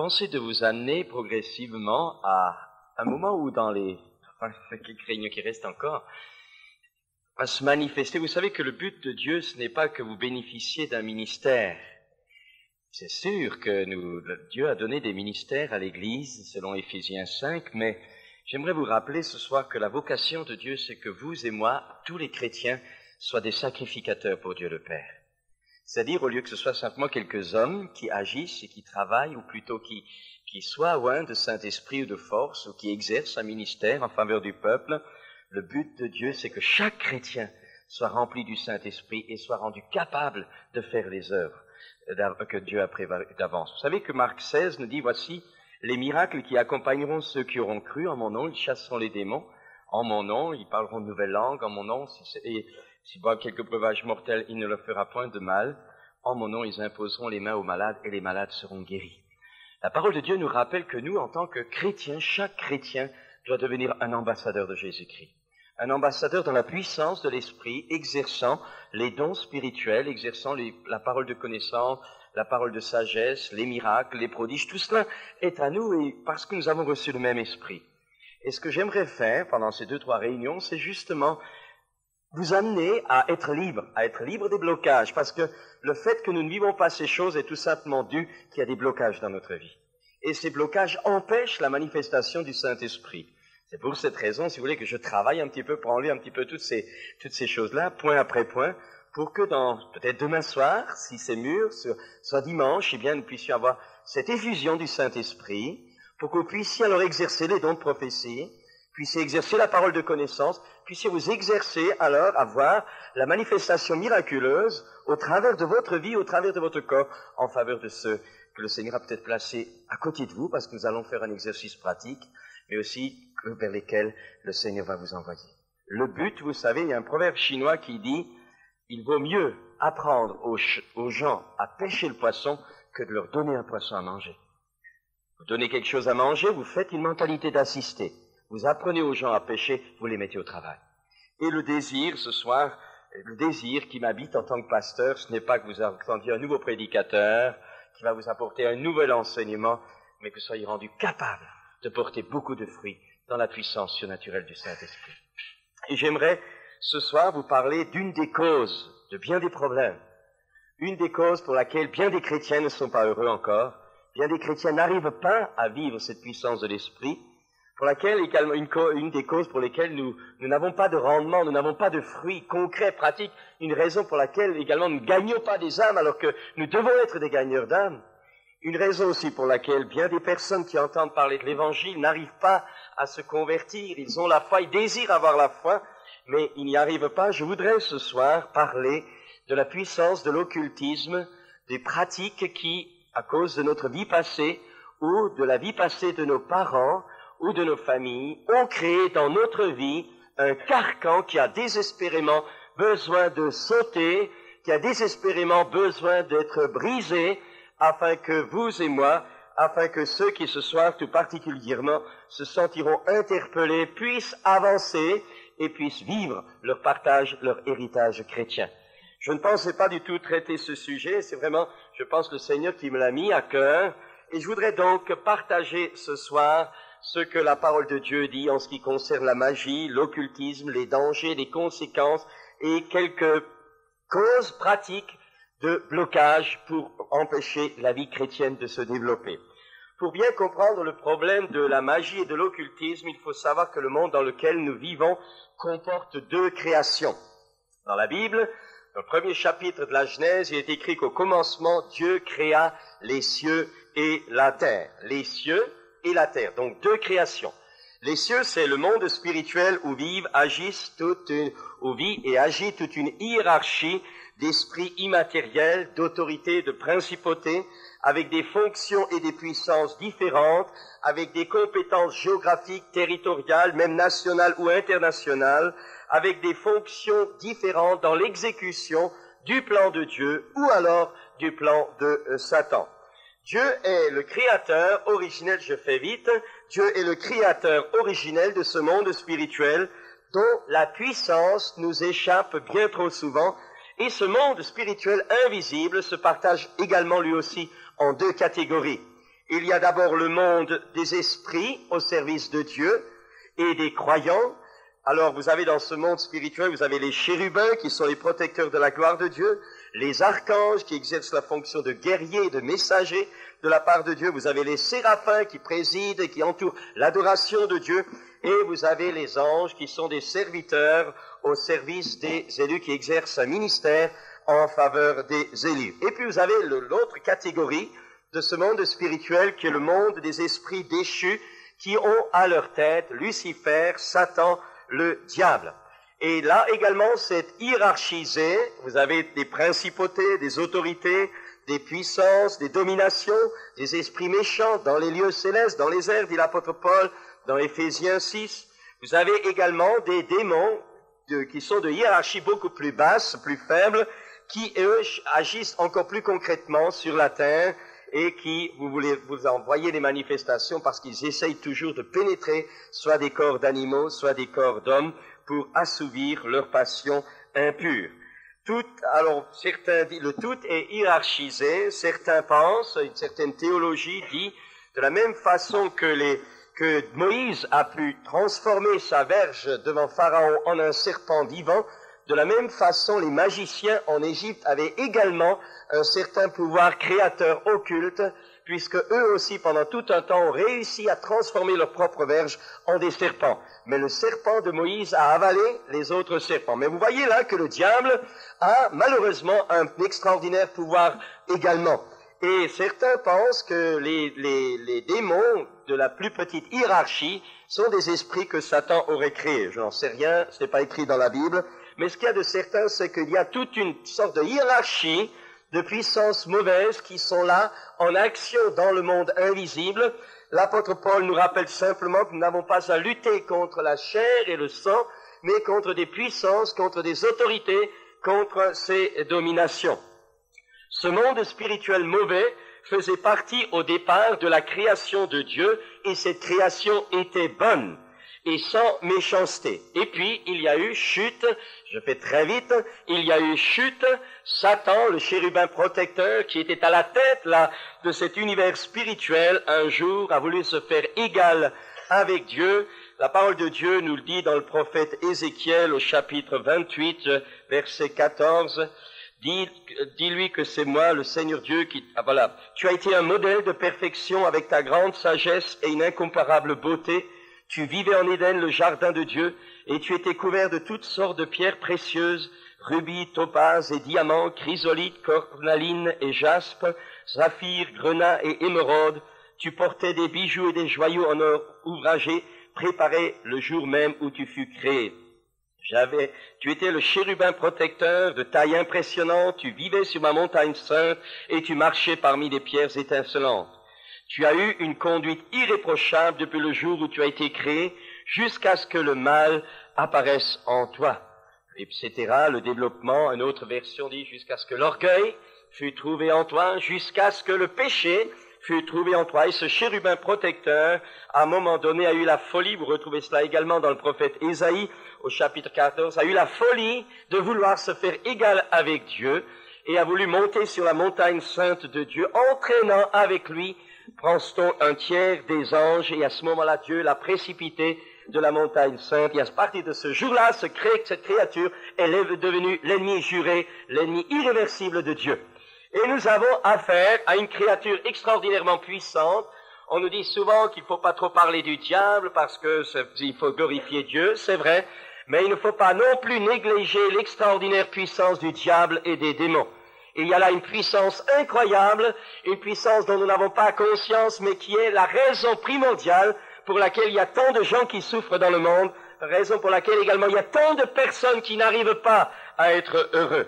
pensé de vous amener progressivement à un moment où dans les quelques réunions qui restent encore, à se manifester. Vous savez que le but de Dieu, ce n'est pas que vous bénéficiez d'un ministère. C'est sûr que Dieu a donné des ministères à l'Église, selon Éphésiens 5, mais j'aimerais vous rappeler ce soir que la vocation de Dieu, c'est que vous et moi, tous les chrétiens, soient des sacrificateurs pour Dieu le Père. C'est-à-dire, au lieu que ce soit simplement quelques hommes qui agissent et qui travaillent, ou plutôt qui soient oints de Saint-Esprit ou de force, ou qui exercent un ministère en faveur du peuple, le but de Dieu, c'est que chaque chrétien soit rempli du Saint-Esprit et soit rendu capable de faire les œuvres que Dieu a prévues d'avance. Vous savez que Marc 16 nous dit, voici les miracles qui accompagneront ceux qui auront cru en mon nom, ils chasseront les démons, en mon nom, ils parleront de nouvelles langues, en mon nom, et s'ils boivent quelques breuvages mortels, il ne leur fera point de mal, en mon nom, ils imposeront les mains aux malades et les malades seront guéris. La parole de Dieu nous rappelle que nous, en tant que chrétiens, chaque chrétien doit devenir un ambassadeur de Jésus-Christ. Un ambassadeur dans la puissance de l'Esprit, exerçant les dons spirituels, exerçant la parole de connaissance, la parole de sagesse, les miracles, les prodiges, tout cela est à nous et parce que nous avons reçu le même Esprit. Et ce que j'aimerais faire pendant ces 2-3 réunions, c'est justement vous amener à être libre des blocages, parce que le fait que nous ne vivons pas ces choses est tout simplement dû qu'il y a des blocages dans notre vie. Et ces blocages empêchent la manifestation du Saint-Esprit. C'est pour cette raison, si vous voulez, que je travaille un petit peu pour enlever un petit peu toutes ces choses-là, point après point, pour que peut-être demain soir, si c'est mûr, soit dimanche, eh bien, nous puissions avoir cette effusion du Saint-Esprit, pour que vous puissiez alors exercer les dons de prophétie, puissiez exercer la parole de connaissance, puissiez vous exercer alors à voir la manifestation miraculeuse au travers de votre vie, au travers de votre corps, en faveur de ceux que le Seigneur a peut-être placés à côté de vous, parce que nous allons faire un exercice pratique, mais aussi vers lesquels le Seigneur va vous envoyer. Le but, vous savez, il y a un proverbe chinois qui dit « Il vaut mieux apprendre aux gens à pêcher le poisson que de leur donner un poisson à manger. » Vous donnez quelque chose à manger, vous faites une mentalité d'assister. Vous apprenez aux gens à pêcher, vous les mettez au travail. Et le désir, ce soir, le désir qui m'habite en tant que pasteur, ce n'est pas que vous attendiez un nouveau prédicateur qui va vous apporter un nouvel enseignement, mais que vous soyez rendu capable de porter beaucoup de fruits dans la puissance surnaturelle du Saint-Esprit. Et j'aimerais ce soir vous parler d'une des causes de bien des problèmes, une des causes pour laquelle bien des chrétiens ne sont pas heureux encore, bien des chrétiens n'arrivent pas à vivre cette puissance de l'Esprit, pour laquelle également une des causes pour lesquelles nous n'avons pas de rendement, nous n'avons pas de fruits concrets, pratiques, une raison pour laquelle également nous ne gagnons pas des âmes alors que nous devons être des gagneurs d'âmes. Une raison aussi pour laquelle bien des personnes qui entendent parler de l'Évangile n'arrivent pas à se convertir. Ils ont la foi, ils désirent avoir la foi, mais ils n'y arrivent pas. Je voudrais ce soir parler de la puissance de l'occultisme, des pratiques qui, à cause de notre vie passée ou de la vie passée de nos parents ou de nos familles, ont créé dans notre vie un carcan qui a désespérément besoin de sauter, qui a désespérément besoin d'être brisé, afin que vous et moi, afin que ceux qui ce soir tout particulièrement se sentiront interpellés puissent avancer et puissent vivre leur partage, leur héritage chrétien. Je ne pensais pas du tout traiter ce sujet, c'est vraiment, je pense, le Seigneur qui me l'a mis à cœur, et je voudrais donc partager ce soir ce que la parole de Dieu dit en ce qui concerne la magie, l'occultisme, les dangers, les conséquences et quelques causes pratiques de blocage pour empêcher la vie chrétienne de se développer. Pour bien comprendre le problème de la magie et de l'occultisme, il faut savoir que le monde dans lequel nous vivons comporte 2 créations. Dans la Bible, dans le premier chapitre de la Genèse, il est écrit qu'au commencement, Dieu créa les cieux et la terre. Les cieux et la terre, donc 2 créations. Les cieux, c'est le monde spirituel où vit et agit toute une hiérarchie d'esprits immatériels, d'autorités, de principautés, avec des fonctions et des puissances différentes, avec des compétences géographiques, territoriales, même nationales ou internationales, avec des fonctions différentes dans l'exécution du plan de Dieu ou alors du plan de Satan. Dieu est le créateur originel, je fais vite, Dieu est le créateur originel de ce monde spirituel dont la puissance nous échappe bien trop souvent. Et ce monde spirituel invisible se partage également lui aussi en 2 catégories. Il y a d'abord le monde des esprits au service de Dieu et des croyants. Alors vous avez dans ce monde spirituel, vous avez les chérubins qui sont les protecteurs de la gloire de Dieu, les archanges qui exercent la fonction de guerriers, de messagers de la part de Dieu, vous avez les séraphins qui président et qui entourent l'adoration de Dieu, et vous avez les anges qui sont des serviteurs au service des élus qui exercent un ministère en faveur des élus. Et puis vous avez l'autre catégorie de ce monde spirituel qui est le monde des esprits déchus qui ont à leur tête Lucifer, Satan, le diable. Et là également c'est hiérarchisé, vous avez des principautés, des autorités, des puissances, des dominations, des esprits méchants dans les lieux célestes, dans les airs, dit l'apôtre Paul, dans Éphésiens 6. Vous avez également des démons qui sont de hiérarchie beaucoup plus basse, plus faible, qui eux agissent encore plus concrètement sur la terre et qui, vous envoyez des manifestations parce qu'ils essayent toujours de pénétrer soit des corps d'animaux, soit des corps d'hommes pour assouvir leurs passions impures. Alors certains disent, le tout est hiérarchisé, certains pensent, une certaine théologie dit, de la même façon que Moïse a pu transformer sa verge devant Pharaon en un serpent vivant, de la même façon les magiciens en Égypte avaient également un certain pouvoir créateur occulte, puisque eux aussi pendant tout un temps ont réussi à transformer leur propre verge en des serpents. Mais le serpent de Moïse a avalé les autres serpents. Mais vous voyez là que le diable a malheureusement un extraordinaire pouvoir également. Et certains pensent que les démons de la plus petite hiérarchie sont des esprits que Satan aurait créés. Je n'en sais rien, ce n'est pas écrit dans la Bible. Mais ce qu'il y a de certain, c'est qu'il y a toute une sorte de hiérarchie de puissances mauvaises qui sont là en action dans le monde invisible. L'apôtre Paul nous rappelle simplement que nous n'avons pas à lutter contre la chair et le sang, mais contre des puissances, contre des autorités, contre ces dominations. Ce monde spirituel mauvais faisait partie au départ de la création de Dieu, et cette création était bonne et sans méchanceté. Et puis, il y a eu chute, je fais très vite, il y a eu chute, Satan, le chérubin protecteur, qui était à la tête là de cet univers spirituel, un jour a voulu se faire égal avec Dieu. La parole de Dieu nous le dit dans le prophète Ézéchiel au chapitre 28, verset 14, dis-lui que c'est moi, le Seigneur Dieu, qui... Ah voilà, tu as été un modèle de perfection avec ta grande sagesse et une incomparable beauté. Tu vivais en Éden, le jardin de Dieu, et tu étais couvert de toutes sortes de pierres précieuses, rubis, topazes et diamants, chrysolites, cornaline et jaspe, saphir, grenat et émeraude. Tu portais des bijoux et des joyaux en or ouvragé, préparés le jour même où tu fus créé. Tu étais le chérubin protecteur de taille impressionnante, tu vivais sur ma montagne sainte et tu marchais parmi des pierres étincelantes. Tu as eu une conduite irréprochable depuis le jour où tu as été créé, jusqu'à ce que le mal apparaisse en toi. Etc. Le développement, une autre version dit, jusqu'à ce que l'orgueil fût trouvé en toi, jusqu'à ce que le péché fût trouvé en toi. Et ce chérubin protecteur, à un moment donné, a eu la folie, vous retrouvez cela également dans le prophète Ésaïe, au chapitre 14, a eu la folie de vouloir se faire égal avec Dieu, et a voulu monter sur la montagne sainte de Dieu, entraînant avec lui Prends-t-on un tiers des anges, et à ce moment-là, Dieu l'a précipité de la montagne sainte. Et à partir de ce jour-là, cette créature est devenue l'ennemi juré, l'ennemi irréversible de Dieu. Et nous avons affaire à une créature extraordinairement puissante. On nous dit souvent qu'il ne faut pas trop parler du diable parce qu'il faut glorifier Dieu, c'est vrai, mais il ne faut pas non plus négliger l'extraordinaire puissance du diable et des démons. Il y a là une puissance incroyable, une puissance dont nous n'avons pas conscience, mais qui est la raison primordiale pour laquelle il y a tant de gens qui souffrent dans le monde, raison pour laquelle également il y a tant de personnes qui n'arrivent pas à être heureux.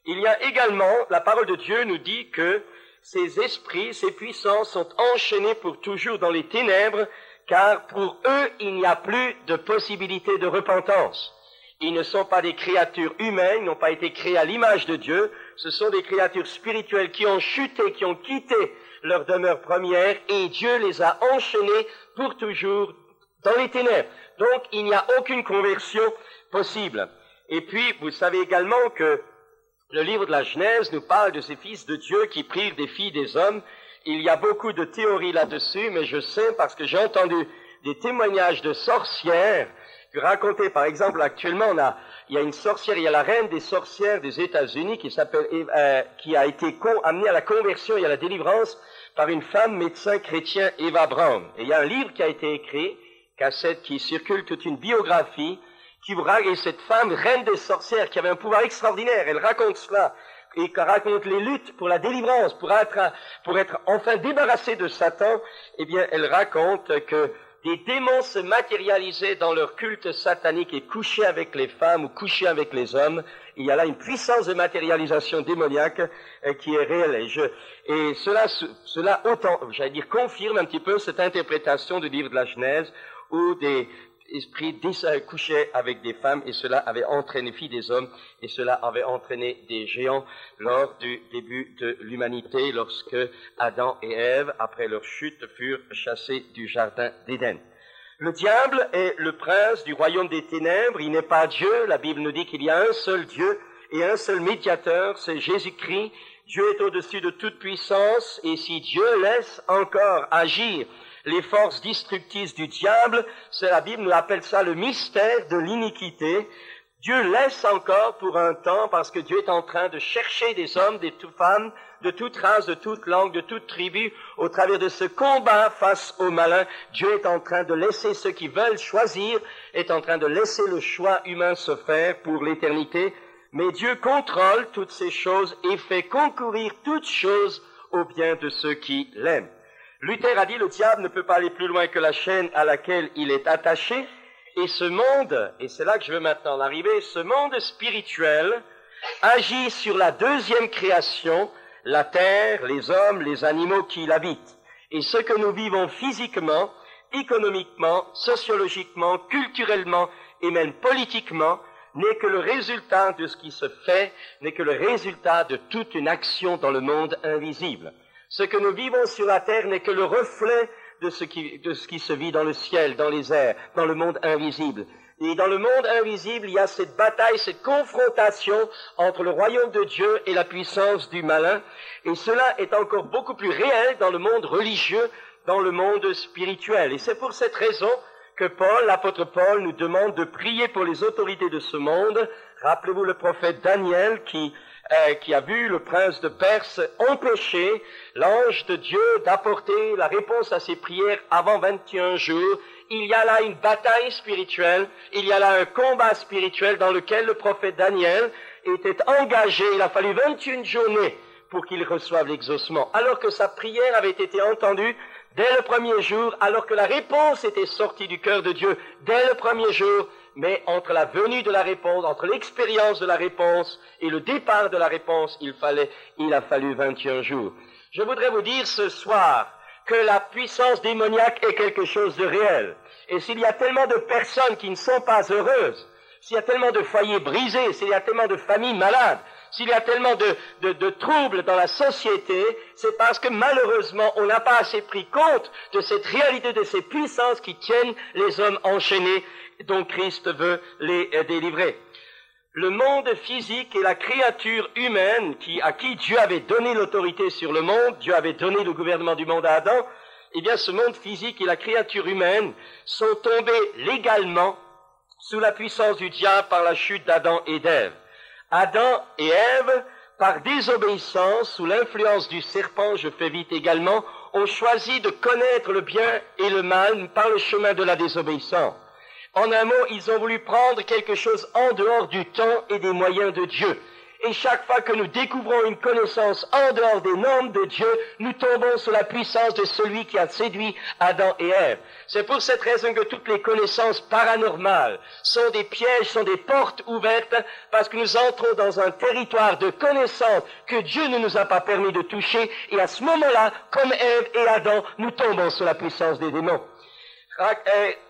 Il y a également, la parole de Dieu nous dit que ces esprits, ces puissances sont enchaînés pour toujours dans les ténèbres, car pour eux, il n'y a plus de possibilité de repentance. Ils ne sont pas des créatures humaines, n'ont pas été créés à l'image de Dieu, ce sont des créatures spirituelles qui ont chuté, qui ont quitté leur demeure première, et Dieu les a enchaînés pour toujours dans les ténèbres. Donc, il n'y a aucune conversion possible. Et puis, vous savez également que le livre de la Genèse nous parle de ces fils de Dieu qui prirent des filles des hommes, Il y a beaucoup de théories là-dessus, mais je sais parce que j'ai entendu des témoignages de sorcières racontées, par exemple, actuellement, il y a une sorcière, il y a la reine des sorcières des États-Unis qui a été amenée à la conversion et à la délivrance par une femme médecin chrétien, Eva Braun. Et il y a un livre qui a été écrit, cassette qui circule, toute une biographie, et cette femme, reine des sorcières, qui avait un pouvoir extraordinaire, elle raconte cela, et qui raconte les luttes pour la délivrance, pour être enfin débarrassée de Satan. Eh bien, elle raconte que des démons se matérialisaient dans leur culte satanique et couchaient avec les femmes ou couchaient avec les hommes. Il y a là une puissance de matérialisation démoniaque qui est réelle. Et cela autant, j'allais dire, confirme un petit peu cette interprétation du livre de la Genèse où des esprits couchaient avec des femmes et cela avait entraîné, filles des hommes, et cela avait entraîné des géants lors du début de l'humanité, lorsque Adam et Ève, après leur chute, furent chassés du jardin d'Éden. Le diable est le prince du royaume des ténèbres, il n'est pas Dieu. La Bible nous dit qu'il y a un seul Dieu et un seul médiateur, c'est Jésus-Christ. Dieu est au-dessus de toute puissance, et si Dieu laisse encore agir les forces destructrices du diable, la Bible nous appelle ça le mystère de l'iniquité. Dieu laisse encore pour un temps, parce que Dieu est en train de chercher des hommes, des femmes, de toute race, de toute langue, de toute tribu, au travers de ce combat face au malin. Dieu est en train de laisser ceux qui veulent choisir, est en train de laisser le choix humain se faire pour l'éternité. Mais Dieu contrôle toutes ces choses et fait concourir toutes choses au bien de ceux qui l'aiment. Luther a dit, le diable ne peut pas aller plus loin que la chaîne à laquelle il est attaché, et ce monde, et c'est là que je veux maintenant en arriver, ce monde spirituel agit sur la deuxième création, la terre, les hommes, les animaux qui l'habitent. Et ce que nous vivons physiquement, économiquement, sociologiquement, culturellement et même politiquement, n'est que le résultat de ce qui se fait, n'est que le résultat de toute une action dans le monde invisible. Ce que nous vivons sur la terre n'est que le reflet de ce qui se vit dans le ciel, dans les airs, dans le monde invisible. Et dans le monde invisible, il y a cette bataille, cette confrontation entre le royaume de Dieu et la puissance du malin. Et cela est encore beaucoup plus réel dans le monde religieux, dans le monde spirituel. Et c'est pour cette raison que Paul, l'apôtre Paul, nous demande de prier pour les autorités de ce monde. Rappelez-vous le prophète Daniel qui a vu le prince de Perse empêcher l'ange de Dieu d'apporter la réponse à ses prières avant 21 jours. Il y a là une bataille spirituelle, il y a là un combat spirituel dans lequel le prophète Daniel était engagé. Il a fallu 21 journées pour qu'il reçoive l'exaucement, alors que sa prière avait été entendue dès le premier jour, alors que la réponse était sortie du cœur de Dieu dès le premier jour. Mais entre la venue de la réponse, entre l'expérience de la réponse et le départ de la réponse, il a fallu 21 jours. Je voudrais vous dire ce soir que la puissance démoniaque est quelque chose de réel. Et s'il y a tellement de personnes qui ne sont pas heureuses, s'il y a tellement de foyers brisés, s'il y a tellement de familles malades, s'il y a tellement de troubles dans la société, c'est parce que malheureusement, on n'a pas assez pris compte de cette réalité, de ces puissances qui tiennent les hommes enchaînés, dont Christ veut les délivrer. Le monde physique et la créature humaine à qui Dieu avait donné l'autorité sur le monde, Dieu avait donné le gouvernement du monde à Adam, eh bien ce monde physique et la créature humaine sont tombés légalement sous la puissance du diable par la chute d'Adam et d'Ève. Adam et Ève, par désobéissance, sous l'influence du serpent, je fais vite également, ont choisi de connaître le bien et le mal par le chemin de la désobéissance. En un mot, ils ont voulu prendre quelque chose en dehors du temps et des moyens de Dieu. Et chaque fois que nous découvrons une connaissance en dehors des normes de Dieu, nous tombons sous la puissance de celui qui a séduit Adam et Ève. C'est pour cette raison que toutes les connaissances paranormales sont des pièges, sont des portes ouvertes, parce que nous entrons dans un territoire de connaissances que Dieu ne nous a pas permis de toucher, et à ce moment-là, comme Ève et Adam, nous tombons sous la puissance des démons.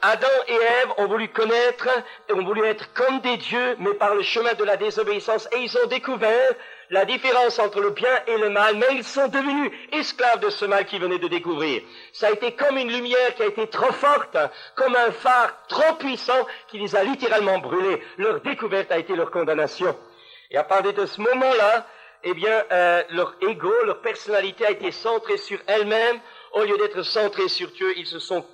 Adam et Ève ont voulu connaître, ont voulu être comme des dieux, mais par le chemin de la désobéissance, et ils ont découvert la différence entre le bien et le mal, mais ils sont devenus esclaves de ce mal qu'ils venaient de découvrir. Ça a été comme une lumière qui a été trop forte, comme un phare trop puissant qui les a littéralement brûlés. Leur découverte a été leur condamnation. Et à partir de ce moment-là, eh bien, leur ego, leur personnalité a été centrée sur elle-même. Au lieu d'être centrés sur Dieu, ils se sont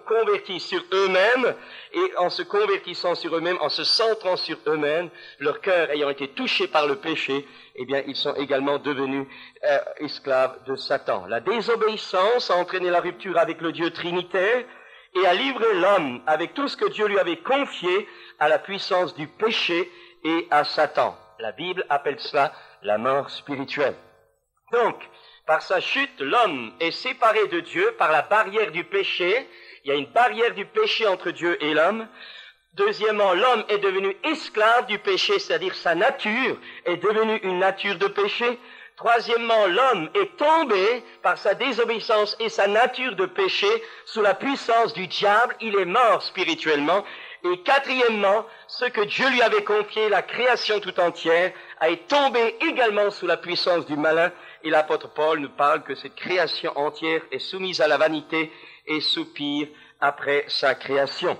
convertis sur eux-mêmes, et en se convertissant sur eux-mêmes, en se centrant sur eux-mêmes, leur cœur ayant été touché par le péché, eh bien, ils sont également devenus esclaves de Satan. La désobéissance a entraîné la rupture avec le Dieu trinitaire et a livré l'homme, avec tout ce que Dieu lui avait confié, à la puissance du péché et à Satan. La Bible appelle cela la mort spirituelle. Donc, par sa chute, l'homme est séparé de Dieu par la barrière du péché. Il y a une barrière du péché entre Dieu et l'homme. Deuxièmement, l'homme est devenu esclave du péché, c'est-à-dire sa nature est devenue une nature de péché. Troisièmement, l'homme est tombé par sa désobéissance et sa nature de péché sous la puissance du diable. Il est mort spirituellement. Et quatrièmement, ce que Dieu lui avait confié, la création tout entière, a tombé également sous la puissance du malin. Et l'apôtre Paul nous parle que cette création entière est soumise à la vanité et soupire après sa création.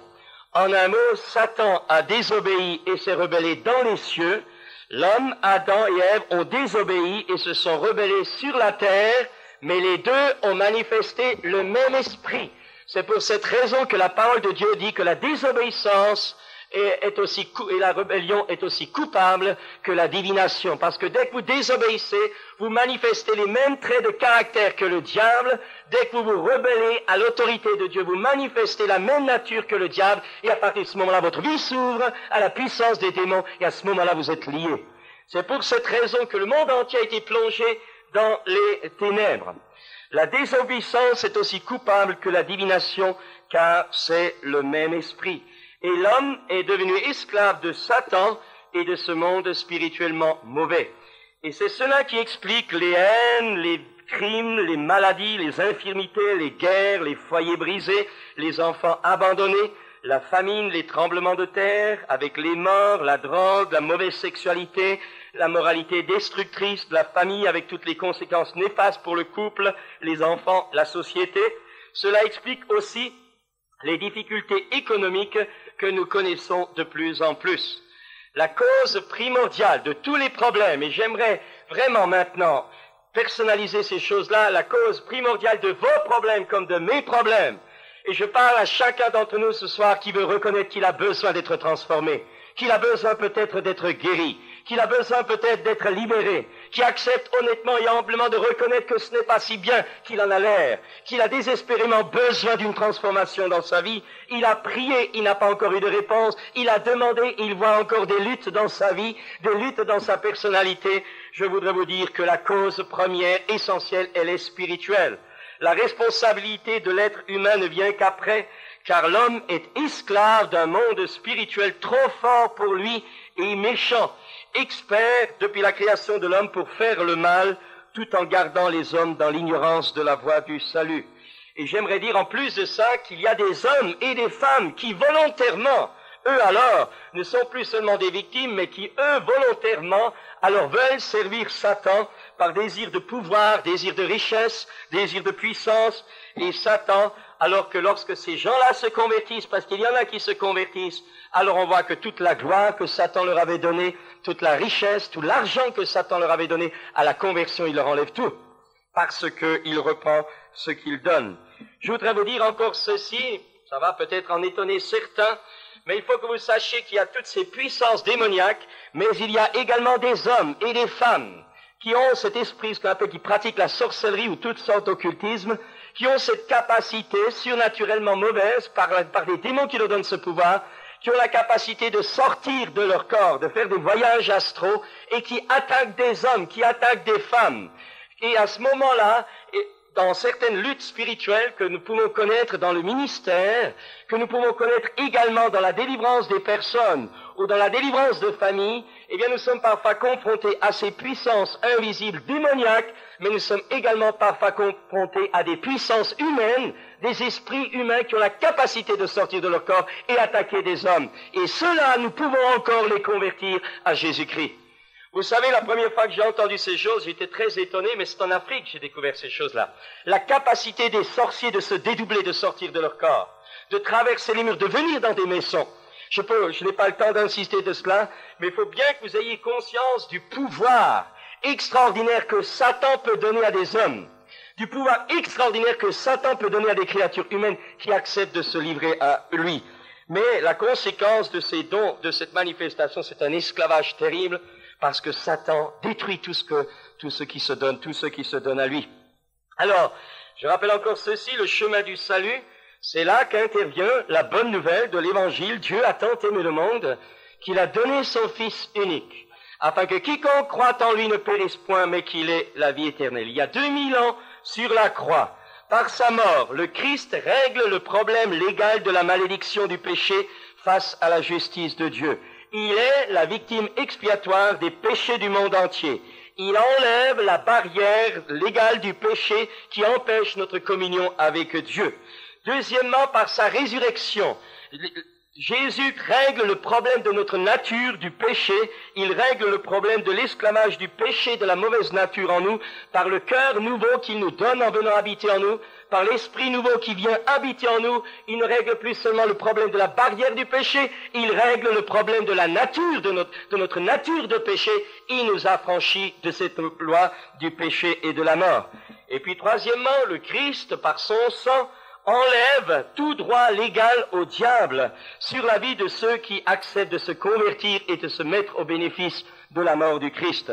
En un mot, Satan a désobéi et s'est rebellé dans les cieux. L'homme, Adam et Ève ont désobéi et se sont rebellés sur la terre, mais les deux ont manifesté le même esprit. C'est pour cette raison que la parole de Dieu dit que la désobéissance et la rébellion est aussi coupable que la divination. Parce que dès que vous désobéissez, vous manifestez les mêmes traits de caractère que le diable. Dès que vous vous rebellez à l'autorité de Dieu, vous manifestez la même nature que le diable. Et à partir de ce moment-là, votre vie s'ouvre à la puissance des démons. Et à ce moment-là, vous êtes liés. C'est pour cette raison que le monde entier a été plongé dans les ténèbres. La désobéissance est aussi coupable que la divination, car c'est le même esprit. Et l'homme est devenu esclave de Satan et de ce monde spirituellement mauvais. Et c'est cela qui explique les haines, les crimes, les maladies, les infirmités, les guerres, les foyers brisés, les enfants abandonnés, la famine, les tremblements de terre, avec les morts, la drogue, la mauvaise sexualité, la moralité destructrice, la famille avec toutes les conséquences néfastes pour le couple, les enfants, la société. Cela explique aussi les difficultés économiques que nous connaissons de plus en plus. La cause primordiale de tous les problèmes, et j'aimerais vraiment maintenant personnaliser ces choses-là, la cause primordiale de vos problèmes comme de mes problèmes, et je parle à chacun d'entre nous ce soir qui veut reconnaître qu'il a besoin d'être transformé, qu'il a besoin peut-être d'être guéri, qu'il a besoin peut-être d'être libéré, qui accepte honnêtement et humblement de reconnaître que ce n'est pas si bien qu'il en a l'air, qu'il a désespérément besoin d'une transformation dans sa vie. Il a prié, il n'a pas encore eu de réponse, il a demandé, il voit encore des luttes dans sa vie, des luttes dans sa personnalité. Je voudrais vous dire que la cause première, essentielle, elle est spirituelle. La responsabilité de l'être humain ne vient qu'après, car l'homme est esclave d'un monde spirituel trop fort pour lui et méchant, expert depuis la création de l'homme pour faire le mal, tout en gardant les hommes dans l'ignorance de la voie du salut. Et j'aimerais dire en plus de ça qu'il y a des hommes et des femmes qui volontairement, eux alors, ne sont plus seulement des victimes, mais qui eux volontairement, alors veulent servir Satan par désir de pouvoir, désir de richesse, désir de puissance, et Satan, alors que lorsque ces gens-là se convertissent, parce qu'il y en a qui se convertissent, alors on voit que toute la gloire que Satan leur avait donnée, toute la richesse, tout l'argent que Satan leur avait donné, à la conversion, il leur enlève tout, parce qu'il reprend ce qu'il donne. Je voudrais vous dire encore ceci, ça va peut-être en étonner certains, mais il faut que vous sachiez qu'il y a toutes ces puissances démoniaques, mais il y a également des hommes et des femmes qui ont cet esprit, ce qu'on appelle, qui pratiquent la sorcellerie ou toutes sortes d'occultisme, qui ont cette capacité surnaturellement mauvaise par des démons qui leur donnent ce pouvoir, qui ont la capacité de sortir de leur corps, de faire des voyages astraux, et qui attaquent des hommes, qui attaquent des femmes. Et à ce moment-là, dans certaines luttes spirituelles que nous pouvons connaître dans le ministère, que nous pouvons connaître également dans la délivrance des personnes ou dans la délivrance de familles, eh bien nous sommes parfois confrontés à ces puissances invisibles démoniaques, mais nous sommes également parfois confrontés à des puissances humaines, des esprits humains qui ont la capacité de sortir de leur corps et attaquer des hommes. Et ceux-là, nous pouvons encore les convertir à Jésus-Christ. Vous savez, la première fois que j'ai entendu ces choses, j'étais très étonné, mais c'est en Afrique que j'ai découvert ces choses-là. La capacité des sorciers de se dédoubler, de sortir de leur corps, de traverser les murs, de venir dans des maisons. Je n'ai pas le temps d'insister de cela, mais il faut bien que vous ayez conscience du pouvoir extraordinaire que Satan peut donner à des hommes, du pouvoir extraordinaire que Satan peut donner à des créatures humaines qui acceptent de se livrer à lui. Mais la conséquence de ces dons, de cette manifestation, c'est un esclavage terrible, parce que Satan détruit tout ce qui se donne à lui. Alors, je rappelle encore ceci, le chemin du salut, c'est là qu'intervient la bonne nouvelle de l'Évangile. Dieu a tant aimé le monde qu'il a donné son Fils unique, afin que quiconque croit en lui ne périsse point, mais qu'il ait la vie éternelle. Il y a 2000 ans, sur la croix, par sa mort, le Christ règle le problème légal de la malédiction du péché face à la justice de Dieu. Il est la victime expiatoire des péchés du monde entier. Il enlève la barrière légale du péché qui empêche notre communion avec Dieu. Deuxièmement, par sa résurrection, Jésus règle le problème de notre nature, du péché. Il règle le problème de l'esclavage du péché, de la mauvaise nature en nous, par le cœur nouveau qu'il nous donne en venant habiter en nous, par l'esprit nouveau qui vient habiter en nous. Il ne règle plus seulement le problème de la barrière du péché, il règle le problème de la nature, de notre nature de péché. Il nous affranchit de cette loi du péché et de la mort. Et puis troisièmement, le Christ, par son sang, enlève tout droit légal au diable sur la vie de ceux qui acceptent de se convertir et de se mettre au bénéfice de la mort du Christ.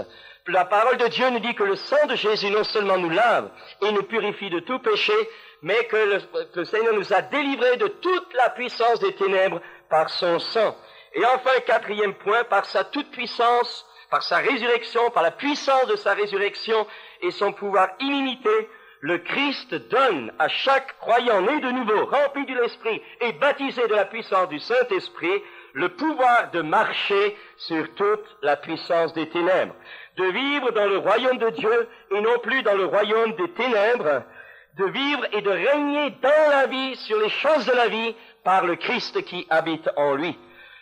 La parole de Dieu nous dit que le sang de Jésus non seulement nous lave et nous purifie de tout péché, mais que le Seigneur nous a délivrés de toute la puissance des ténèbres par son sang. Et enfin, quatrième point, par sa toute puissance, par sa résurrection, par la puissance de sa résurrection et son pouvoir illimité, le Christ donne à chaque croyant né de nouveau, rempli de l'Esprit et baptisé de la puissance du Saint-Esprit, le pouvoir de marcher sur toute la puissance des ténèbres, de vivre dans le royaume de Dieu et non plus dans le royaume des ténèbres, de vivre et de régner dans la vie, sur les choses de la vie, par le Christ qui habite en lui.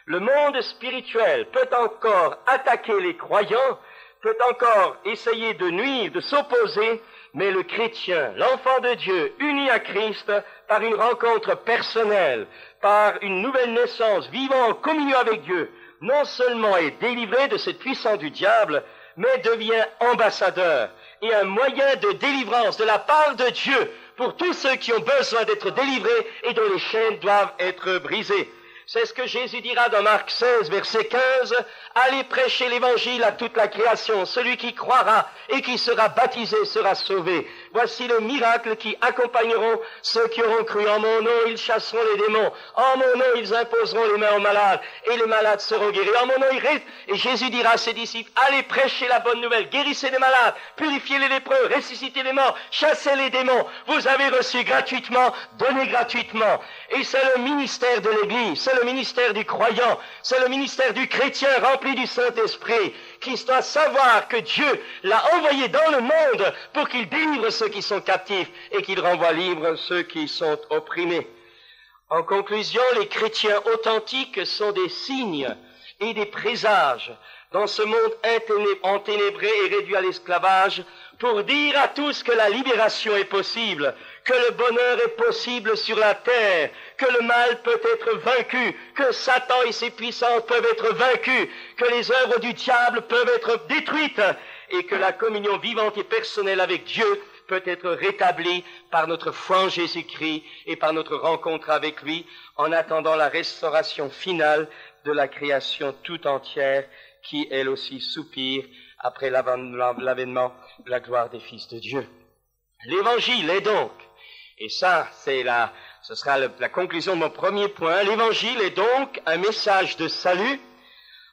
Le monde spirituel peut encore attaquer les croyants, peut encore essayer de nuire, de s'opposer, mais le chrétien, l'enfant de Dieu, uni à Christ par une rencontre personnelle, par une nouvelle naissance, vivant en communion avec Dieu, non seulement est délivré de cette puissance du diable, mais devient ambassadeur et un moyen de délivrance de la part de Dieu pour tous ceux qui ont besoin d'être délivrés et dont les chaînes doivent être brisées. C'est ce que Jésus dira dans Marc 16, verset 15. « Allez prêcher l'évangile à toute la création. Celui qui croira et qui sera baptisé sera sauvé. Voici le miracle qui accompagneront ceux qui auront cru. En mon nom, ils chasseront les démons. En mon nom, ils imposeront les mains aux malades et les malades seront guéris. En mon nom, Et Jésus dira à ses disciples, allez prêcher la bonne nouvelle, guérissez les malades, purifiez les lépreux, ressuscitez les morts, chassez les démons. Vous avez reçu gratuitement, donnez gratuitement. Et c'est le ministère de l'Église, c'est le ministère du croyant, c'est le ministère du chrétien rempli du Saint-Esprit, qui doit savoir que Dieu l'a envoyé dans le monde pour qu'il délivre ceux qui sont captifs et qu'il renvoie libres ceux qui sont opprimés. En conclusion, les chrétiens authentiques sont des signes et des présages dans ce monde enténébré et réduit à l'esclavage pour dire à tous que la libération est possible, que le bonheur est possible sur la terre, que le mal peut être vaincu, que Satan et ses puissances peuvent être vaincus, que les œuvres du diable peuvent être détruites et que la communion vivante et personnelle avec Dieu peut être rétablie par notre foi en Jésus-Christ et par notre rencontre avec lui en attendant la restauration finale de la création tout entière qui, elle aussi, soupire après l'avènement de la gloire des fils de Dieu. L'Évangile est donc, et ça, ce sera la conclusion de mon premier point, l'Évangile est donc un message de salut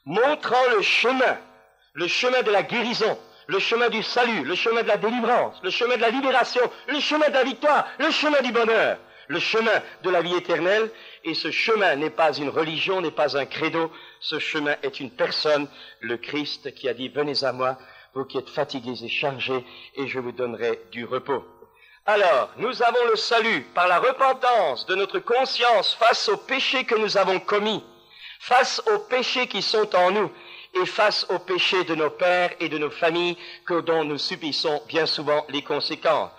montrant le chemin de la guérison, le chemin du salut, le chemin de la délivrance, le chemin de la libération, le chemin de la victoire, le chemin du bonheur, le chemin de la vie éternelle. Et ce chemin n'est pas une religion, n'est pas un credo, ce chemin est une personne, le Christ qui a dit « Venez à moi, vous qui êtes fatigués et chargés, et je vous donnerai du repos ». Alors, nous avons le salut par la repentance de notre conscience face aux péchés que nous avons commis, face aux péchés qui sont en nous, et face aux péchés de nos pères et de nos familles dont nous subissons bien souvent les conséquences.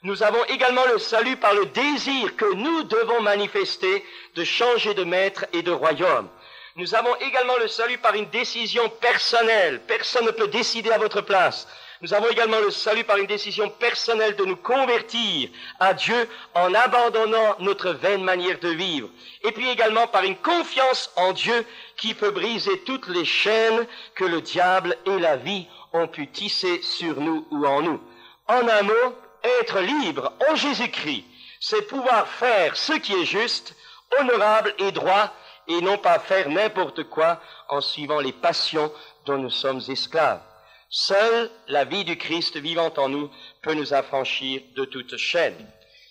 Nous avons également le salut par le désir que nous devons manifester de changer de maître et de royaume. Nous avons également le salut par une décision personnelle. Personne ne peut décider à votre place. Nous avons également le salut par une décision personnelle de nous convertir à Dieu en abandonnant notre vaine manière de vivre. Et puis également par une confiance en Dieu qui peut briser toutes les chaînes que le diable et la vie ont pu tisser sur nous ou en nous. En un mot, être libre en Jésus-Christ, c'est pouvoir faire ce qui est juste, honorable et droit, et non pas faire n'importe quoi en suivant les passions dont nous sommes esclaves. Seule la vie du Christ vivant en nous peut nous affranchir de toute chaîne.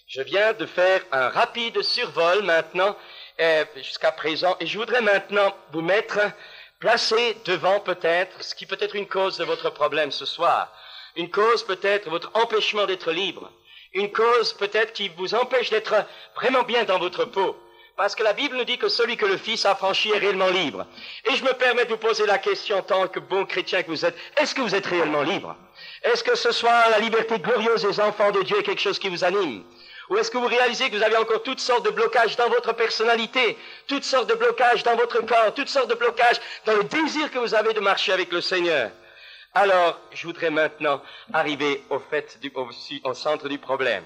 Je viens de faire un rapide survol maintenant, jusqu'à présent, et je voudrais maintenant vous placer devant peut-être ce qui peut être une cause de votre problème ce soir. Une cause peut-être votre empêchement d'être libre. Une cause peut-être qui vous empêche d'être vraiment bien dans votre peau. Parce que la Bible nous dit que celui que le Fils a franchi est réellement libre. Et je me permets de vous poser la question en tant que bon chrétien que vous êtes, est-ce que vous êtes réellement libre? Est-ce que ce soir, la liberté glorieuse des enfants de Dieu est quelque chose qui vous anime? Ou est-ce que vous réalisez que vous avez encore toutes sortes de blocages dans votre personnalité, toutes sortes de blocages dans votre corps, toutes sortes de blocages dans le désir que vous avez de marcher avec le Seigneur? Alors, je voudrais maintenant arriver au centre du problème.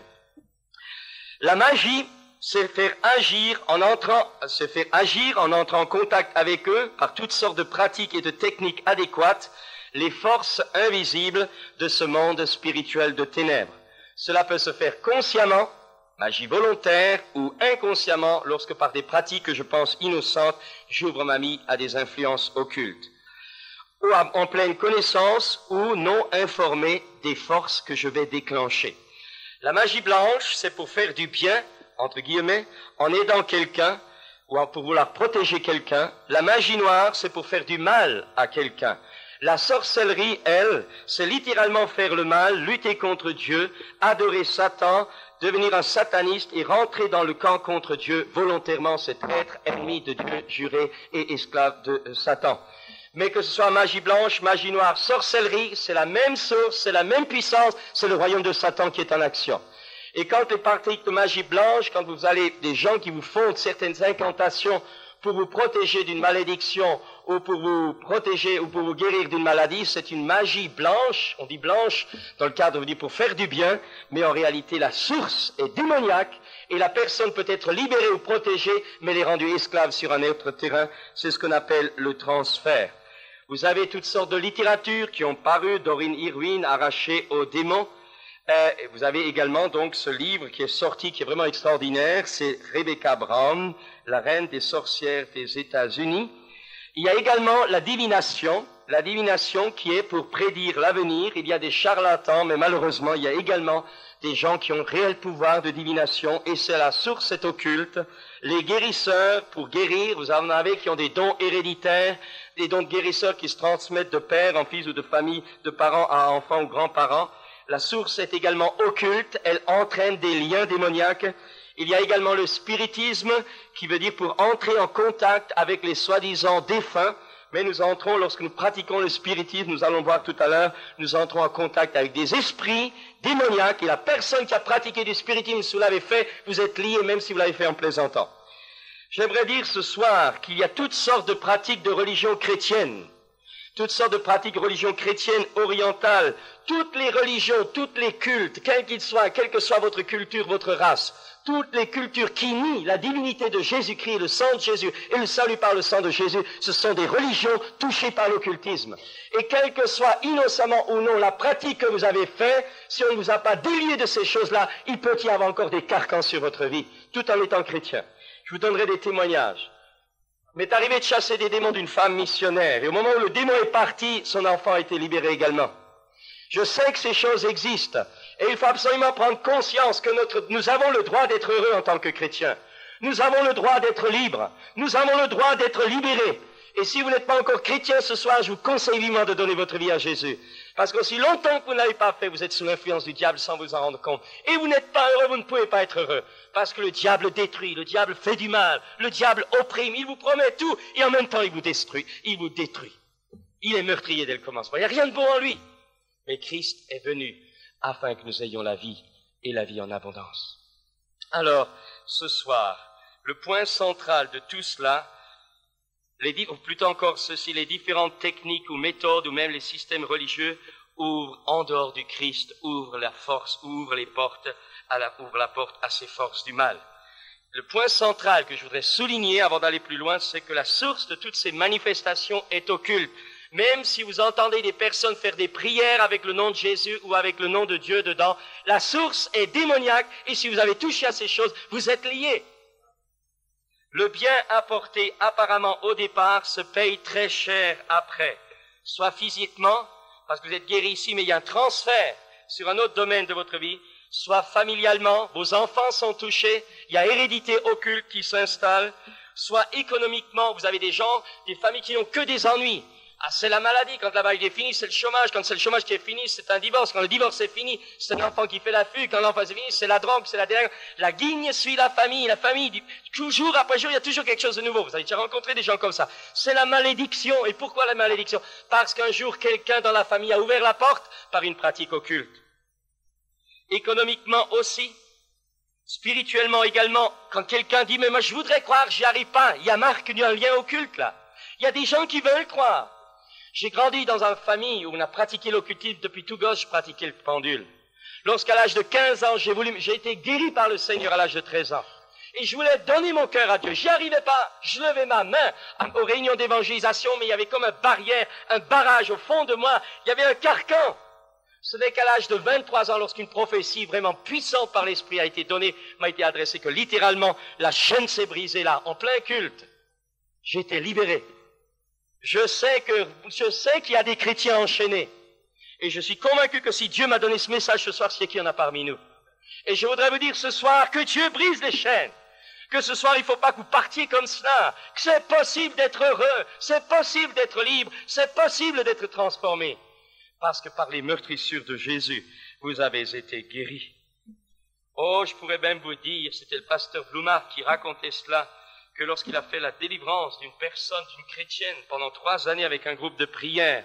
La magie, c'est faire agir en entrant en contact avec eux par toutes sortes de pratiques et de techniques adéquates, les forces invisibles de ce monde spirituel de ténèbres. Cela peut se faire consciemment, magie volontaire, ou inconsciemment, lorsque par des pratiques que je pense innocentes, j'ouvre ma vie à des influences occultes. Ou en pleine connaissance ou non informé des forces que je vais déclencher. La magie blanche, c'est pour faire du bien, entre guillemets, en aidant quelqu'un ou pour vouloir protéger quelqu'un. La magie noire, c'est pour faire du mal à quelqu'un. La sorcellerie, elle, c'est littéralement faire le mal, lutter contre Dieu, adorer Satan, devenir un sataniste et rentrer dans le camp contre Dieu volontairement, c'est être ennemi de Dieu, juré et esclave de Satan. Mais que ce soit magie blanche, magie noire, sorcellerie, c'est la même source, c'est la même puissance, c'est le royaume de Satan qui est en action. Et quand les pratiques de magie blanche, quand vous avez des gens qui vous font certaines incantations pour vous protéger d'une malédiction ou pour vous protéger ou pour vous guérir d'une maladie, c'est une magie blanche, on dit blanche dans le cadre, on dit pour faire du bien, mais en réalité la source est démoniaque et la personne peut être libérée ou protégée, mais elle est rendue esclave sur un autre terrain, c'est ce qu'on appelle le transfert. Vous avez toutes sortes de littératures qui ont paru, Doreen Irwin, Arrachée aux démons. Vous avez également donc ce livre qui est sorti, qui est vraiment extraordinaire, c'est Rebecca Brown, la reine des sorcières des États-Unis. Il y a également la divination qui est pour prédire l'avenir. Il y a des charlatans, mais malheureusement, il y a également des gens qui ont réel pouvoir de divination, et c'est la source, c'est occulte. Les guérisseurs, pour guérir, vous en avez qui ont des dons héréditaires, des dons de guérisseurs qui se transmettent de père en fils ou de famille, de parents à enfants ou grands-parents. La source est également occulte, elle entraîne des liens démoniaques. Il y a également le spiritisme, qui veut dire pour entrer en contact avec les soi-disant défunts. Mais nous entrons, lorsque nous pratiquons le spiritisme, nous allons voir tout à l'heure, nous entrons en contact avec des esprits démoniaques, et la personne qui a pratiqué du spiritisme, si vous l'avez fait, vous êtes lié, même si vous l'avez fait en plaisantant. J'aimerais dire ce soir qu'il y a toutes sortes de pratiques de religion chrétienne, toutes sortes de pratiques de religion chrétienne orientale, toutes les religions, tous les cultes, quels qu'ils soient, quelle que soit votre culture, votre race, toutes les cultures qui nient la divinité de Jésus-Christ, le sang de Jésus et le salut par le sang de Jésus, ce sont des religions touchées par l'occultisme. Et quelle que soit innocemment ou non la pratique que vous avez faite, si on ne vous a pas délié de ces choses-là, il peut y avoir encore des carcans sur votre vie, tout en étant chrétien. Je vous donnerai des témoignages. Il m'est arrivé de chasser des démons d'une femme missionnaire, et au moment où le démon est parti, son enfant a été libéré également. Je sais que ces choses existent, et il faut absolument prendre conscience que nous avons le droit d'être heureux en tant que chrétiens. Nous avons le droit d'être libres. Nous avons le droit d'être libérés. Et si vous n'êtes pas encore chrétien ce soir, je vous conseille vivement de donner votre vie à Jésus. Parce qu'aussi longtemps que vous n'avez pas fait, vous êtes sous l'influence du diable sans vous en rendre compte. Et vous n'êtes pas heureux, vous ne pouvez pas être heureux. Parce que le diable détruit, le diable fait du mal, le diable opprime, il vous promet tout, et en même temps il vous détruit. Il est meurtrier dès le commencement. Il n'y a rien de bon en lui. Mais Christ est venu afin que nous ayons la vie et la vie en abondance. Alors, ce soir, le point central de tout cela, ou plutôt encore ceci, les différentes techniques ou méthodes ou même les systèmes religieux ouvrent en dehors du Christ, ouvrent la porte à ces forces du mal. Le point central que je voudrais souligner avant d'aller plus loin, c'est que la source de toutes ces manifestations est occulte. Même si vous entendez des personnes faire des prières avec le nom de Jésus ou avec le nom de Dieu dedans, la source est démoniaque et si vous avez touché à ces choses, vous êtes liés. Le bien apporté apparemment au départ se paye très cher après, soit physiquement, parce que vous êtes guéri ici, mais il y a un transfert sur un autre domaine de votre vie, soit familialement, vos enfants sont touchés, il y a hérédité occulte qui s'installe, soit économiquement, vous avez des familles qui n'ont que des ennuis. Ah, c'est la maladie, quand la maladie est finie, c'est le chômage, quand c'est le chômage qui est fini, c'est un divorce, quand le divorce est fini, c'est un enfant qui fait la fugue, quand l'enfant est fini, c'est la drogue, c'est la délinquance. La guigne suit la famille, jour après jour, il y a toujours quelque chose de nouveau. Vous avez déjà rencontré des gens comme ça. C'est la malédiction. Et pourquoi la malédiction? Parce qu'un jour, quelqu'un dans la famille a ouvert la porte par une pratique occulte. Économiquement aussi, spirituellement également, quand quelqu'un dit, mais moi je voudrais croire, j'y arrive pas, il y a marque d'un lien occulte là. Il y a des gens qui veulent croire. J'ai grandi dans une famille où on a pratiqué l'occultisme depuis tout gosse, je pratiquais le pendule. Lorsqu'à l'âge de 15 ans, j'ai été guéri par le Seigneur à l'âge de 13 ans. Et je voulais donner mon cœur à Dieu. J'y arrivais pas. Je levais ma main aux réunions d'évangélisation, mais il y avait comme une barrière, un barrage au fond de moi. Il y avait un carcan. Ce n'est qu'à l'âge de 23 ans, lorsqu'une prophétie vraiment puissante par l'Esprit a été donnée, m'a été adressée, que littéralement, la chaîne s'est brisée là, en plein culte. J'étais libéré. Je sais qu'il y a des chrétiens enchaînés. Et je suis convaincu que si Dieu m'a donné ce message ce soir, c'est qu'il y en a parmi nous. Et je voudrais vous dire ce soir que Dieu brise les chaînes. Que ce soir, il ne faut pas que vous partiez comme cela. Que c'est possible d'être heureux. C'est possible d'être libre. C'est possible d'être transformé. Parce que par les meurtrissures de Jésus, vous avez été guéris. Oh, je pourrais même vous dire, c'était le pasteur Blumhardt qui racontait cela, que lorsqu'il a fait la délivrance d'une personne, d'une chrétienne, pendant 3 années avec un groupe de prière,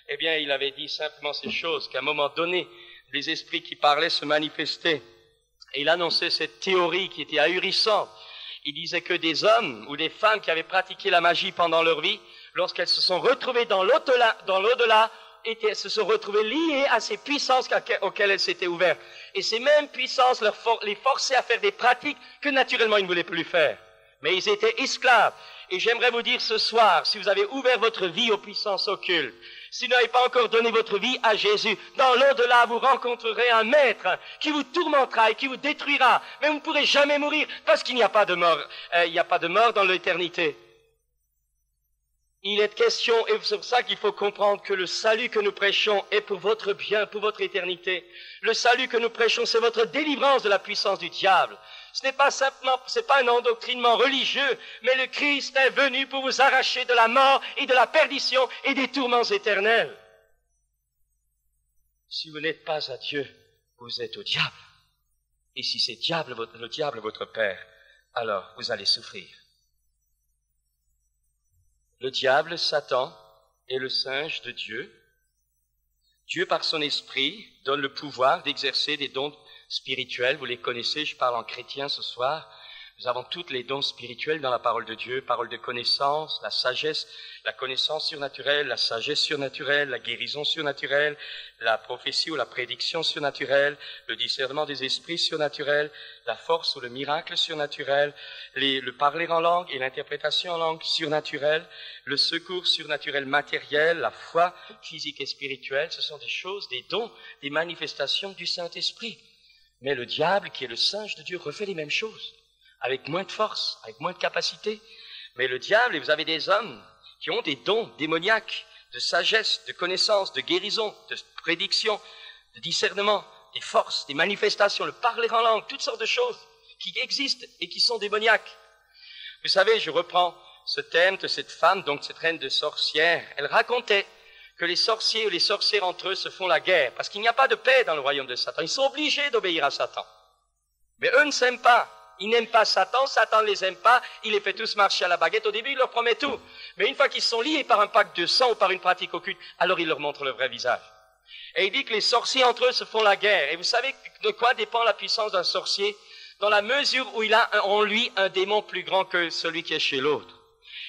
eh bien, il avait dit simplement ces choses, qu'à un moment donné, les esprits qui parlaient se manifestaient. Et il annonçait cette théorie qui était ahurissante. Il disait que des hommes ou des femmes qui avaient pratiqué la magie pendant leur vie, lorsqu'elles se sont retrouvées dans l'au-delà, se sont retrouvées liées à ces puissances auxquelles elles s'étaient ouvertes. Et ces mêmes puissances les forçaient à faire des pratiques que naturellement ils ne voulaient plus faire. Mais ils étaient esclaves. Et j'aimerais vous dire ce soir, si vous avez ouvert votre vie aux puissances occultes, si vous n'avez pas encore donné votre vie à Jésus, dans l'au-delà, vous rencontrerez un maître qui vous tourmentera et qui vous détruira. Mais vous ne pourrez jamais mourir parce qu'il n'y a pas de mort. Il n'y a pas de mort dans l'éternité. Il est question, et c'est pour ça qu'il faut comprendre que le salut que nous prêchons est pour votre bien, pour votre éternité. Le salut que nous prêchons, c'est votre délivrance de la puissance du diable. Ce n'est pas simplement, c'est pas un endoctrinement religieux, mais le Christ est venu pour vous arracher de la mort et de la perdition et des tourments éternels. Si vous n'êtes pas à Dieu, vous êtes au diable. Et si c'est le diable votre père, alors vous allez souffrir. Le diable, Satan, est le singe de Dieu. Dieu, par son esprit, donne le pouvoir d'exercer des dons spirituels. Vous les connaissez, je parle en chrétien ce soir. Nous avons tous les dons spirituels dans la parole de Dieu, parole de connaissance, la sagesse, la connaissance surnaturelle, la sagesse surnaturelle, la guérison surnaturelle, la prophétie ou la prédiction surnaturelle, le discernement des esprits surnaturels, la force ou le miracle surnaturel, le parler en langue et l'interprétation en langue surnaturelle, le secours surnaturel matériel, la foi physique et spirituelle. Ce sont des choses, des dons, des manifestations du Saint-Esprit. Mais le diable, qui est le singe de Dieu, refait les mêmes choses, avec moins de force, avec moins de capacité. Mais le diable, et vous avez des hommes qui ont des dons démoniaques, de sagesse, de connaissance, de guérison, de prédiction, de discernement, des forces, des manifestations, le parler en langue, toutes sortes de choses qui existent et qui sont démoniaques. Vous savez, je reprends ce thème de cette femme, donc cette reine de sorcières. Elle racontait que les sorciers ou les sorcières entre eux se font la guerre, parce qu'il n'y a pas de paix dans le royaume de Satan. Ils sont obligés d'obéir à Satan. Mais eux ne s'aiment pas. Ils n'aiment pas Satan, Satan ne les aime pas, il les fait tous marcher à la baguette. Au début, il leur promet tout. Mais une fois qu'ils sont liés par un pacte de sang ou par une pratique occulte, alors il leur montre le vrai visage. Et il dit que les sorciers entre eux se font la guerre. Et vous savez de quoi dépend la puissance d'un sorcier? Dans la mesure où il a en lui un démon plus grand que celui qui est chez l'autre.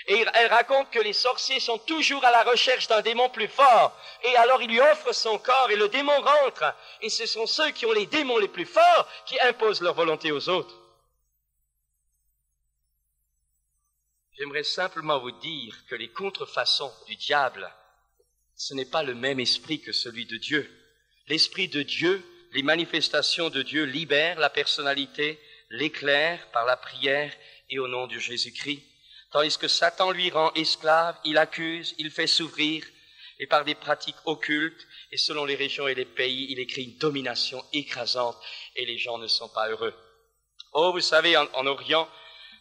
Et elle raconte que les sorciers sont toujours à la recherche d'un démon plus fort. Et alors il lui offre son corps et le démon rentre. Et ce sont ceux qui ont les démons les plus forts qui imposent leur volonté aux autres. J'aimerais simplement vous dire que les contrefaçons du diable, ce n'est pas le même esprit que celui de Dieu. L'esprit de Dieu, les manifestations de Dieu libèrent la personnalité, l'éclairent par la prière et au nom de Jésus-Christ. Tandis que Satan lui rend esclave, il accuse, il fait souffrir, et par des pratiques occultes, et selon les régions et les pays, il écrit une domination écrasante, et les gens ne sont pas heureux. Oh, vous savez, en Orient,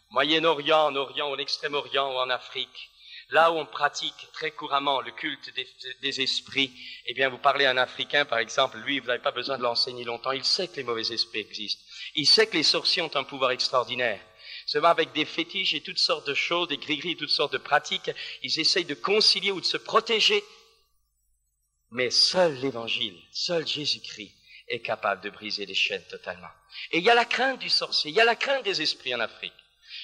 Moyen-Orient, en Orient, ou en Extrême-Orient, ou en Afrique, là où on pratique très couramment le culte des esprits, eh bien, vous parlez à un Africain, par exemple, lui, vous n'avez pas besoin de l'enseigner longtemps, il sait que les mauvais esprits existent. Il sait que les sorciers ont un pouvoir extraordinaire. Seulement avec des fétiches et toutes sortes de choses, des gris-gris, toutes sortes de pratiques, ils essayent de concilier ou de se protéger. Mais seul l'Évangile, seul Jésus-Christ est capable de briser les chaînes totalement. Et il y a la crainte du sorcier, il y a la crainte des esprits en Afrique.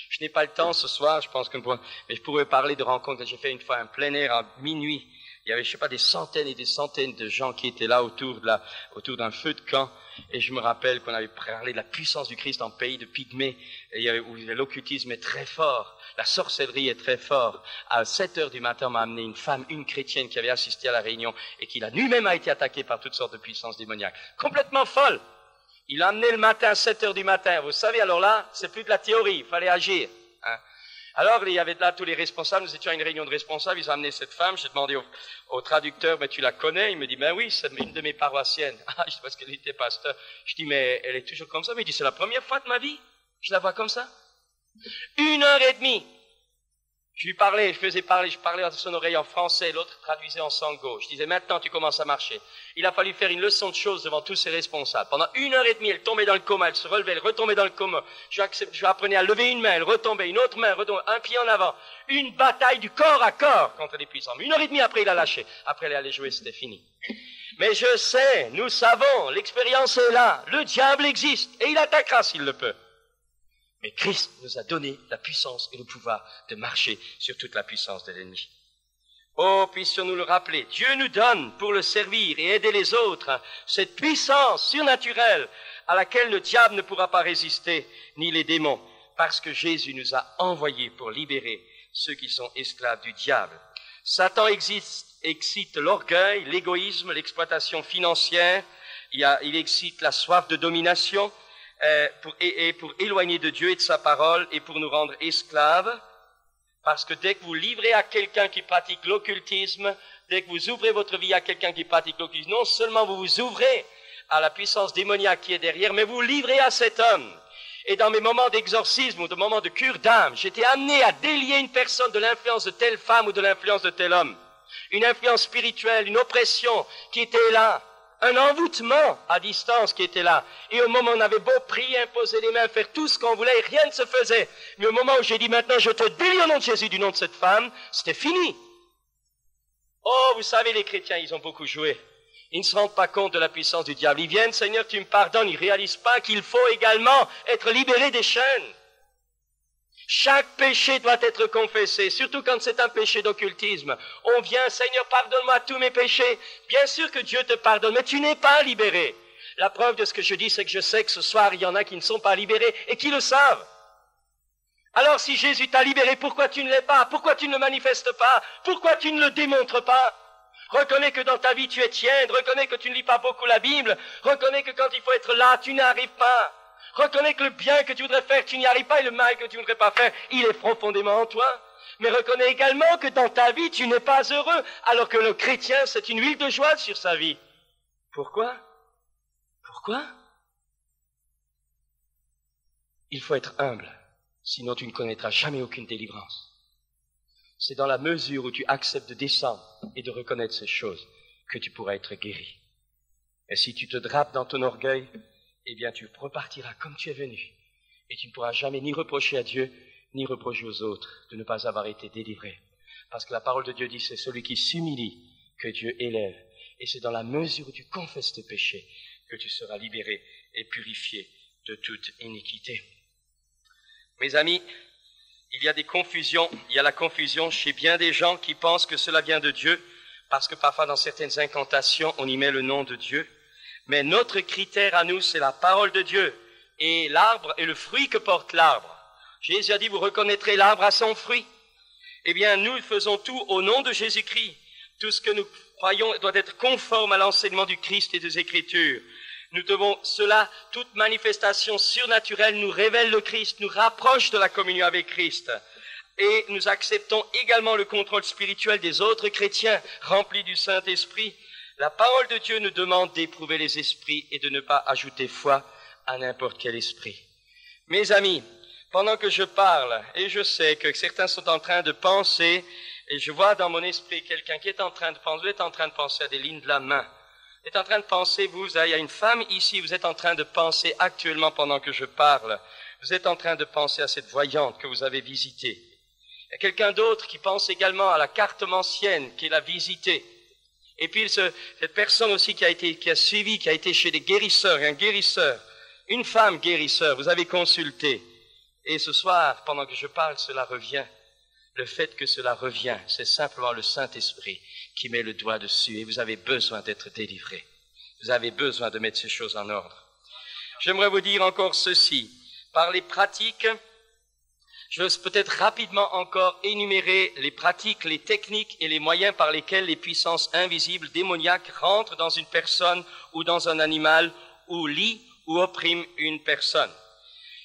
Je n'ai pas le temps ce soir, je pense que mais je pourrais parler de rencontres. J'ai fait une fois un plein air à minuit. Il y avait, je sais pas, des centaines et des centaines de gens qui étaient là autour d'un feu de camp. Et je me rappelle qu'on avait parlé de la puissance du Christ en pays de Pygmée, où l'occultisme est très fort, la sorcellerie est très fort. À 7 heures du matin, on m'a amené une femme, une chrétienne qui avait assisté à la réunion et qui lui-même a été attaquée par toutes sortes de puissances démoniaques. Complètement folle. Il l'a amené le matin, 7 heures du matin. Vous savez, alors là, c'est plus de la théorie, il fallait agir. Hein. Alors, il y avait là tous les responsables, nous étions à une réunion de responsables, ils ont amené cette femme, j'ai demandé au traducteur, mais tu la connais? Il me dit, ben oui, c'est une de mes paroissiennes. Ah, je sais parce qu'elle était pasteur. Je dis, mais elle est toujours comme ça? Mais il dit, c'est la première fois de ma vie, je la vois comme ça. 1h30. Je parlais à son oreille en français, l'autre traduisait en sango. Je disais, maintenant tu commences à marcher. Il a fallu faire une leçon de choses devant tous ses responsables. Pendant 1h30, elle tombait dans le coma, elle se relevait, elle retombait dans le coma. Je lui apprenais à lever une main, elle retombait, une autre main, retombait, un pied en avant. Une bataille du corps à corps contre les puissants. 1h30 après, il a lâché. Après, elle est allée jouer, c'était fini. Mais je sais, nous savons, l'expérience est là. Le diable existe et il attaquera s'il le peut. Mais Christ nous a donné la puissance et le pouvoir de marcher sur toute la puissance de l'ennemi. Oh, puissions-nous le rappeler, Dieu nous donne pour le servir et aider les autres cette puissance surnaturelle à laquelle le diable ne pourra pas résister, ni les démons, parce que Jésus nous a envoyés pour libérer ceux qui sont esclaves du diable. Satan excite l'orgueil, l'égoïsme, l'exploitation financière, il excite la soif de domination, pour éloigner de Dieu et de sa parole et pour nous rendre esclaves, parce que dès que vous livrez à quelqu'un qui pratique l'occultisme, dès que vous ouvrez votre vie à quelqu'un qui pratique l'occultisme, non seulement vous vous ouvrez à la puissance démoniaque qui est derrière, mais vous vous livrez à cet homme. Et dans mes moments d'exorcisme ou de moments de cure d'âme, j'étais amené à délier une personne de l'influence de telle femme ou de l'influence de tel homme. Une influence spirituelle, une oppression qui était là. Un envoûtement à distance qui était là. Et au moment où on avait beau prier, imposer les mains, faire tout ce qu'on voulait, et rien ne se faisait. Mais au moment où j'ai dit maintenant je te délie au nom de Jésus, du nom de cette femme, c'était fini. Oh, vous savez, les chrétiens, ils ont beaucoup joué. Ils ne se rendent pas compte de la puissance du diable. Ils viennent, Seigneur, tu me pardonnes. Ils ne réalisent pas qu'il faut également être libéré des chaînes. Chaque péché doit être confessé, surtout quand c'est un péché d'occultisme. On vient, Seigneur, pardonne-moi tous mes péchés. Bien sûr que Dieu te pardonne, mais tu n'es pas libéré. La preuve de ce que je dis, c'est que je sais que ce soir, il y en a qui ne sont pas libérés et qui le savent. Alors si Jésus t'a libéré, pourquoi tu ne l'es pas? Pourquoi tu ne le manifestes pas? Pourquoi tu ne le démontres pas? Reconnais que dans ta vie tu es tiède, reconnais que tu ne lis pas beaucoup la Bible, reconnais que quand il faut être là, tu n'arrives pas. Reconnais que le bien que tu voudrais faire, tu n'y arrives pas, et le mal que tu ne voudrais pas faire, il est profondément en toi. Mais reconnais également que dans ta vie, tu n'es pas heureux, alors que le chrétien, c'est une huile de joie sur sa vie. Pourquoi? Pourquoi? Il faut être humble, sinon tu ne connaîtras jamais aucune délivrance. C'est dans la mesure où tu acceptes de descendre et de reconnaître ces choses que tu pourras être guéri. Et si tu te drapes dans ton orgueil, eh bien tu repartiras comme tu es venu. Et tu ne pourras jamais ni reprocher à Dieu, ni reprocher aux autres de ne pas avoir été délivré. Parce que la parole de Dieu dit, c'est celui qui s'humilie que Dieu élève. Et c'est dans la mesure où tu confesses tes péchés que tu seras libéré et purifié de toute iniquité. Mes amis, il y a des confusions, il y a la confusion chez bien des gens qui pensent que cela vient de Dieu, parce que parfois dans certaines incantations, on y met le nom de Dieu. Mais notre critère à nous, c'est la parole de Dieu et l'arbre et le fruit que porte l'arbre. Jésus a dit, vous reconnaîtrez l'arbre à son fruit. Eh bien, nous faisons tout au nom de Jésus-Christ. Tout ce que nous croyons doit être conforme à l'enseignement du Christ et des Écritures. Nous devons cela, toute manifestation surnaturelle nous révèle le Christ, nous rapproche de la communion avec Christ. Et nous acceptons également le contrôle spirituel des autres chrétiens remplis du Saint-Esprit. La parole de Dieu nous demande d'éprouver les esprits et de ne pas ajouter foi à n'importe quel esprit. Mes amis, pendant que je parle, et je sais que certains sont en train de penser, et je vois dans mon esprit quelqu'un qui est en train de penser, vous êtes en train de penser à des lignes de la main. Vous êtes en train de penser, il y a une femme ici, vous êtes en train de penser actuellement pendant que je parle. Vous êtes en train de penser à cette voyante que vous avez visitée. Il y a quelqu'un d'autre qui pense également à la cartomancienne qu'il a visitée. Et puis cette personne aussi qui a suivi, qui a été chez des guérisseurs, un guérisseur, une femme guérisseur, vous avez consulté. Et ce soir, pendant que je parle, cela revient. Le fait que cela revient, c'est simplement le Saint-Esprit qui met le doigt dessus et vous avez besoin d'être délivré. Vous avez besoin de mettre ces choses en ordre. J'aimerais vous dire encore ceci. Par les pratiques, je veux peut-être rapidement encore énumérer les pratiques, les techniques et les moyens par lesquels les puissances invisibles, démoniaques, rentrent dans une personne ou dans un animal ou lient ou oppriment une personne.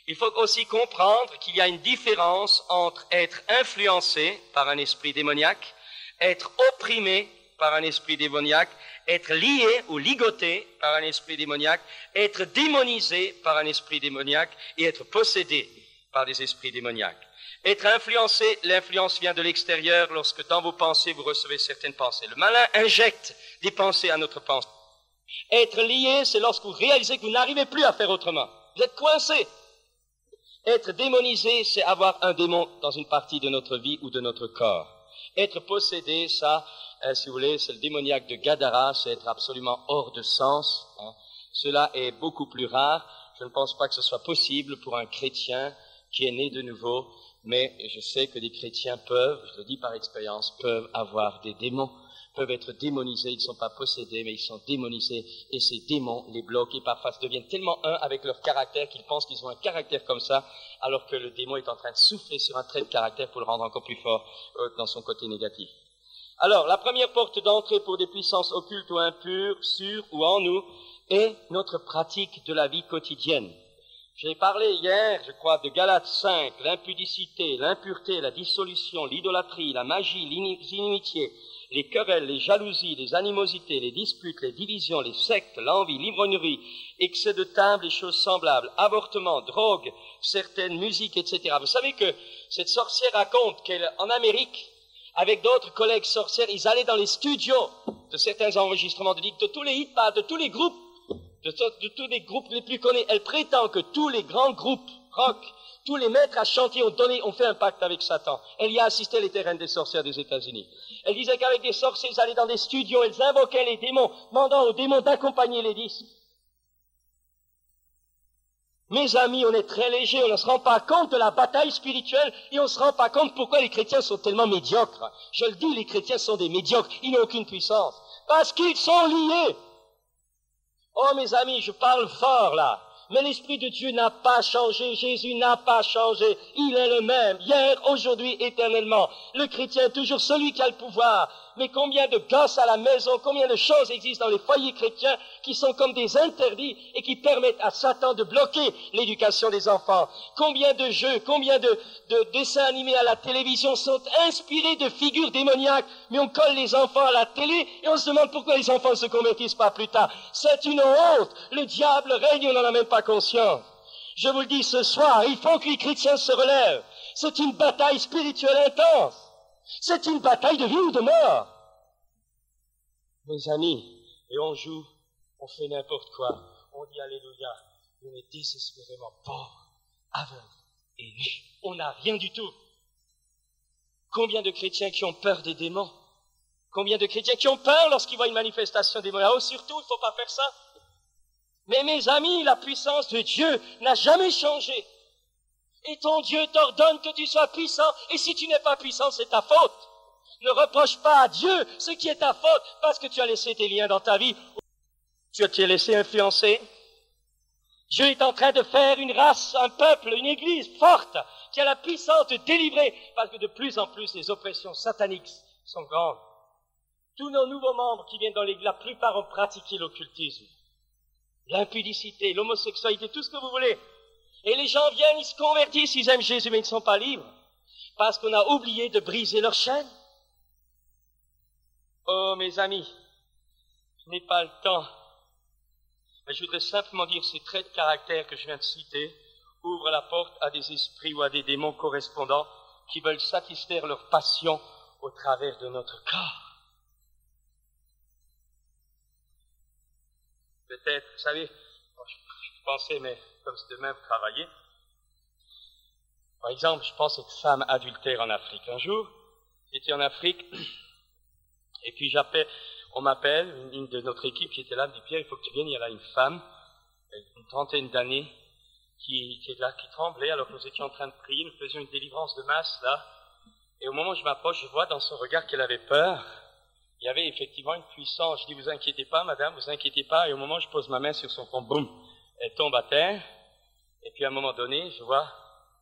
Il faut aussi comprendre qu'il y a une différence entre être influencé par un esprit démoniaque, être opprimé par un esprit démoniaque, être lié ou ligoté par un esprit démoniaque, être démonisé par un esprit démoniaque et être possédé par des esprits démoniaques. Être influencé, l'influence vient de l'extérieur lorsque dans vos pensées vous recevez certaines pensées. Le malin injecte des pensées à notre pensée. Être lié, c'est lorsque vous réalisez que vous n'arrivez plus à faire autrement. Vous êtes coincé. Être démonisé, c'est avoir un démon dans une partie de notre vie ou de notre corps. Être possédé, ça, si vous voulez, c'est le démoniaque de Gadara, c'est être absolument hors de sens. Cela est beaucoup plus rare. Je ne pense pas que ce soit possible pour un chrétien qui est né de nouveau, mais je sais que des chrétiens peuvent, je le dis par expérience, peuvent avoir des démons, peuvent être démonisés, ils ne sont pas possédés, mais ils sont démonisés, et ces démons les bloquent, et parfois se deviennent tellement un avec leur caractère qu'ils pensent qu'ils ont un caractère comme ça, alors que le démon est en train de souffler sur un trait de caractère pour le rendre encore plus fort dans son côté négatif. Alors, la première porte d'entrée pour des puissances occultes ou impures, sur ou en nous, est notre pratique de la vie quotidienne. J'ai parlé hier, je crois, de Galates 5, l'impudicité, l'impureté, la dissolution, l'idolâtrie, la magie, l'inimitié, les querelles, les jalousies, les animosités, les disputes, les divisions, les sectes, l'envie, l'ivrognerie, excès de table et choses semblables, avortement, drogue, certaines musiques, etc. Vous savez que cette sorcière raconte qu'en Amérique, avec d'autres collègues sorcières, ils allaient dans les studios de certains enregistrements de tous les hit-parades, de tous les groupes, de tous les groupes les plus connus. Elle prétend que tous les grands groupes rock, tous les maîtres à chanter ont fait un pacte avec Satan. Elle y a assisté, les reine des sorcières des États-Unis. Elle disait qu'avec des sorciers, ils allaient dans des studios, elles invoquaient les démons, demandant aux démons d'accompagner les disques. Mes amis, on est très légers, on ne se rend pas compte de la bataille spirituelle et on ne se rend pas compte pourquoi les chrétiens sont tellement médiocres. Je le dis, les chrétiens sont des médiocres, ils n'ont aucune puissance. Parce qu'ils sont liés. Oh mes amis, je parle fort là. Mais l'Esprit de Dieu n'a pas changé, Jésus n'a pas changé. Il est le même, hier, aujourd'hui, éternellement. Le chrétien est toujours celui qui a le pouvoir. Mais combien de gosses à la maison, combien de choses existent dans les foyers chrétiens qui sont comme des interdits et qui permettent à Satan de bloquer l'éducation des enfants. Combien de jeux, combien de dessins animés à la télévision sont inspirés de figures démoniaques, mais on colle les enfants à la télé et on se demande pourquoi les enfants ne se convertissent pas plus tard. C'est une honte. Le diable règne, on n'en a même pas conscience. Je vous le dis ce soir, il faut que les chrétiens se relèvent. C'est une bataille spirituelle intense. C'est une bataille de vie ou de mort. Mes amis, et on joue, on fait n'importe quoi, on dit Alléluia, on est désespérément pauvres, aveugles et nus. On n'a rien du tout. Combien de chrétiens qui ont peur des démons? Combien de chrétiens qui ont peur lorsqu'ils voient une manifestation démoniaque? Oh, surtout, il ne faut pas faire ça. Mais mes amis, la puissance de Dieu n'a jamais changé. Et ton Dieu t'ordonne que tu sois puissant, et si tu n'es pas puissant, c'est ta faute. Ne reproche pas à Dieu ce qui est ta faute, parce que tu as laissé tes liens dans ta vie. Tu t'es laissé influencer. Dieu est en train de faire une race, un peuple, une église forte, qui a la puissance de délivrer, parce que de plus en plus les oppressions sataniques sont grandes. Tous nos nouveaux membres qui viennent dans l'église, la plupart ont pratiqué l'occultisme, l'impudicité, l'homosexualité, tout ce que vous voulez. Et les gens viennent, ils se convertissent, ils aiment Jésus, mais ils ne sont pas libres, parce qu'on a oublié de briser leurs chaînes. Oh, mes amis, je n'ai pas le temps. Mais je voudrais simplement dire ces traits de caractère que je viens de citer ouvrent la porte à des esprits ou à des démons correspondants qui veulent satisfaire leur passion au travers de notre corps. Peut-être, vous savez, je pensais, mais comme c'est demain, vous travaillez. Par exemple, je pense à cette femme adultère en Afrique. Un jour, j'étais en Afrique, et puis on m'appelle, une de notre équipe qui était là, me dit, Pierre, il faut que tu viennes, il y a là une femme, une trentaine d'années, qui est là, qui tremblait, alors que nous étions en train de prier, nous faisions une délivrance de masse, là, et au moment où je m'approche, je vois dans son regard qu'elle avait peur. Il y avait effectivement une puissance. Je dis, vous inquiétez pas, madame, vous inquiétez pas, et au moment où je pose ma main sur son front, boum, elle tombe à terre, et puis à un moment donné, je vois,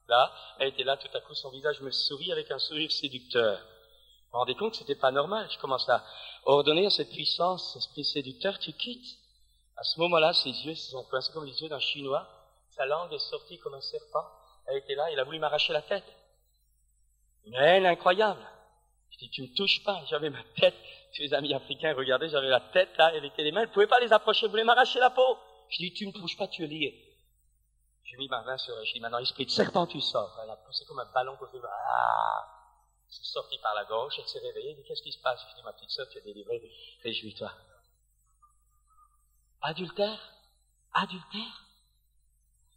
là, elle était là, tout à coup, son visage me sourit avec un sourire séducteur. Je me rendais compte que c'était pas normal. Je commence à ordonner à cette puissance, esprit séducteur, tu quittes. À ce moment-là, ses yeux se sont coincés comme les yeux d'un Chinois. Sa langue est sortie comme un serpent. Elle était là, il a voulu m'arracher la tête. Une haine incroyable. Je dis, tu me touches pas. J'avais ma tête. Tous les amis africains regardaient, j'avais la tête là, elle était les mains, elle ne pouvait pas les approcher, elle voulait m'arracher la peau. Je dis, tu me touches pas, tu es lié. J'ai mis ma main sur elle, je dis, maintenant, esprit de serpent, tu sors. Elle a poussé comme un ballon côté. Ah! C'est sorti par la gauche, elle s'est réveillée, elle dit, qu'est-ce qui se passe? Je dis, ma petite sœur, tu es délivrée, réjouis-toi. Adultère? Adultère?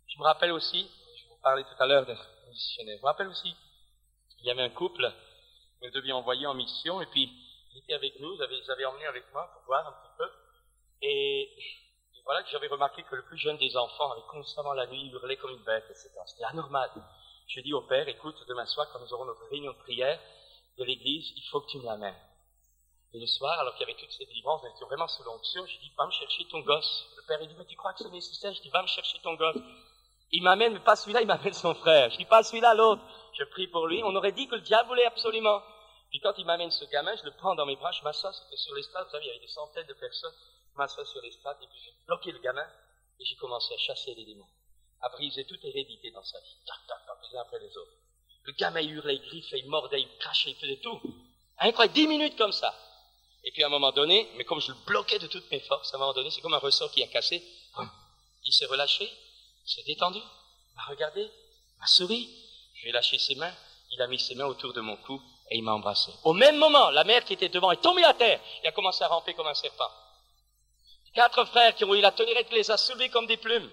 Je me rappelle aussi, je vous parlais tout à l'heure des missionnaires, je me rappelle aussi, il y avait un couple, nous devions envoyer en mission, et puis, il était avec nous, ils avaient emmené avec moi pour voir un petit peu, et voilà que j'avais remarqué que le plus jeune des enfants avait constamment la nuit, hurlait comme une bête, etc. C'était anormal. Je dis au père, écoute, demain soir, quand nous aurons notre réunion de prière de l'église, il faut que tu me l'amènes. Et le soir, alors qu'il y avait toute cette délivrance, on était vraiment sous l'onction, je dis, va me chercher ton gosse. Le père, il dit, mais tu crois que c'est nécessaire? Je dis, va me chercher ton gosse. Il m'amène, mais pas celui-là, il m'amène son frère. Je dis, pas celui-là, l'autre. Je prie pour lui. On aurait dit que le diable voulait absolument. Puis quand il m'amène ce gamin, je le prends dans mes bras, je m'assois, c'était sur l'estrade, vous savez, il y avait des centaines de personnes, je m'assois sur l'estrade, et puis j'ai bloqué le gamin, et j'ai commencé à chasser les démons, à briser toute hérédité dans sa vie, tac, tac, tac, les uns après les autres. Le gamin hurlait, il griffait, il mordait, il crachait, il faisait tout. Incroyable, 10 minutes comme ça. Et puis à un moment donné, mais comme je le bloquais de toutes mes forces, à un moment donné, c'est comme un ressort qui a cassé, il s'est relâché, il s'est détendu, il m'a regardé, il m'a souri, je lui ai lâché ses mains, il a mis ses mains autour de mon cou, et il m'a embrassé. Au même moment, la mère qui était devant est tombée à terre et a commencé à ramper comme un serpent. 4 frères qui ont eu la tolérette les a soulevés comme des plumes.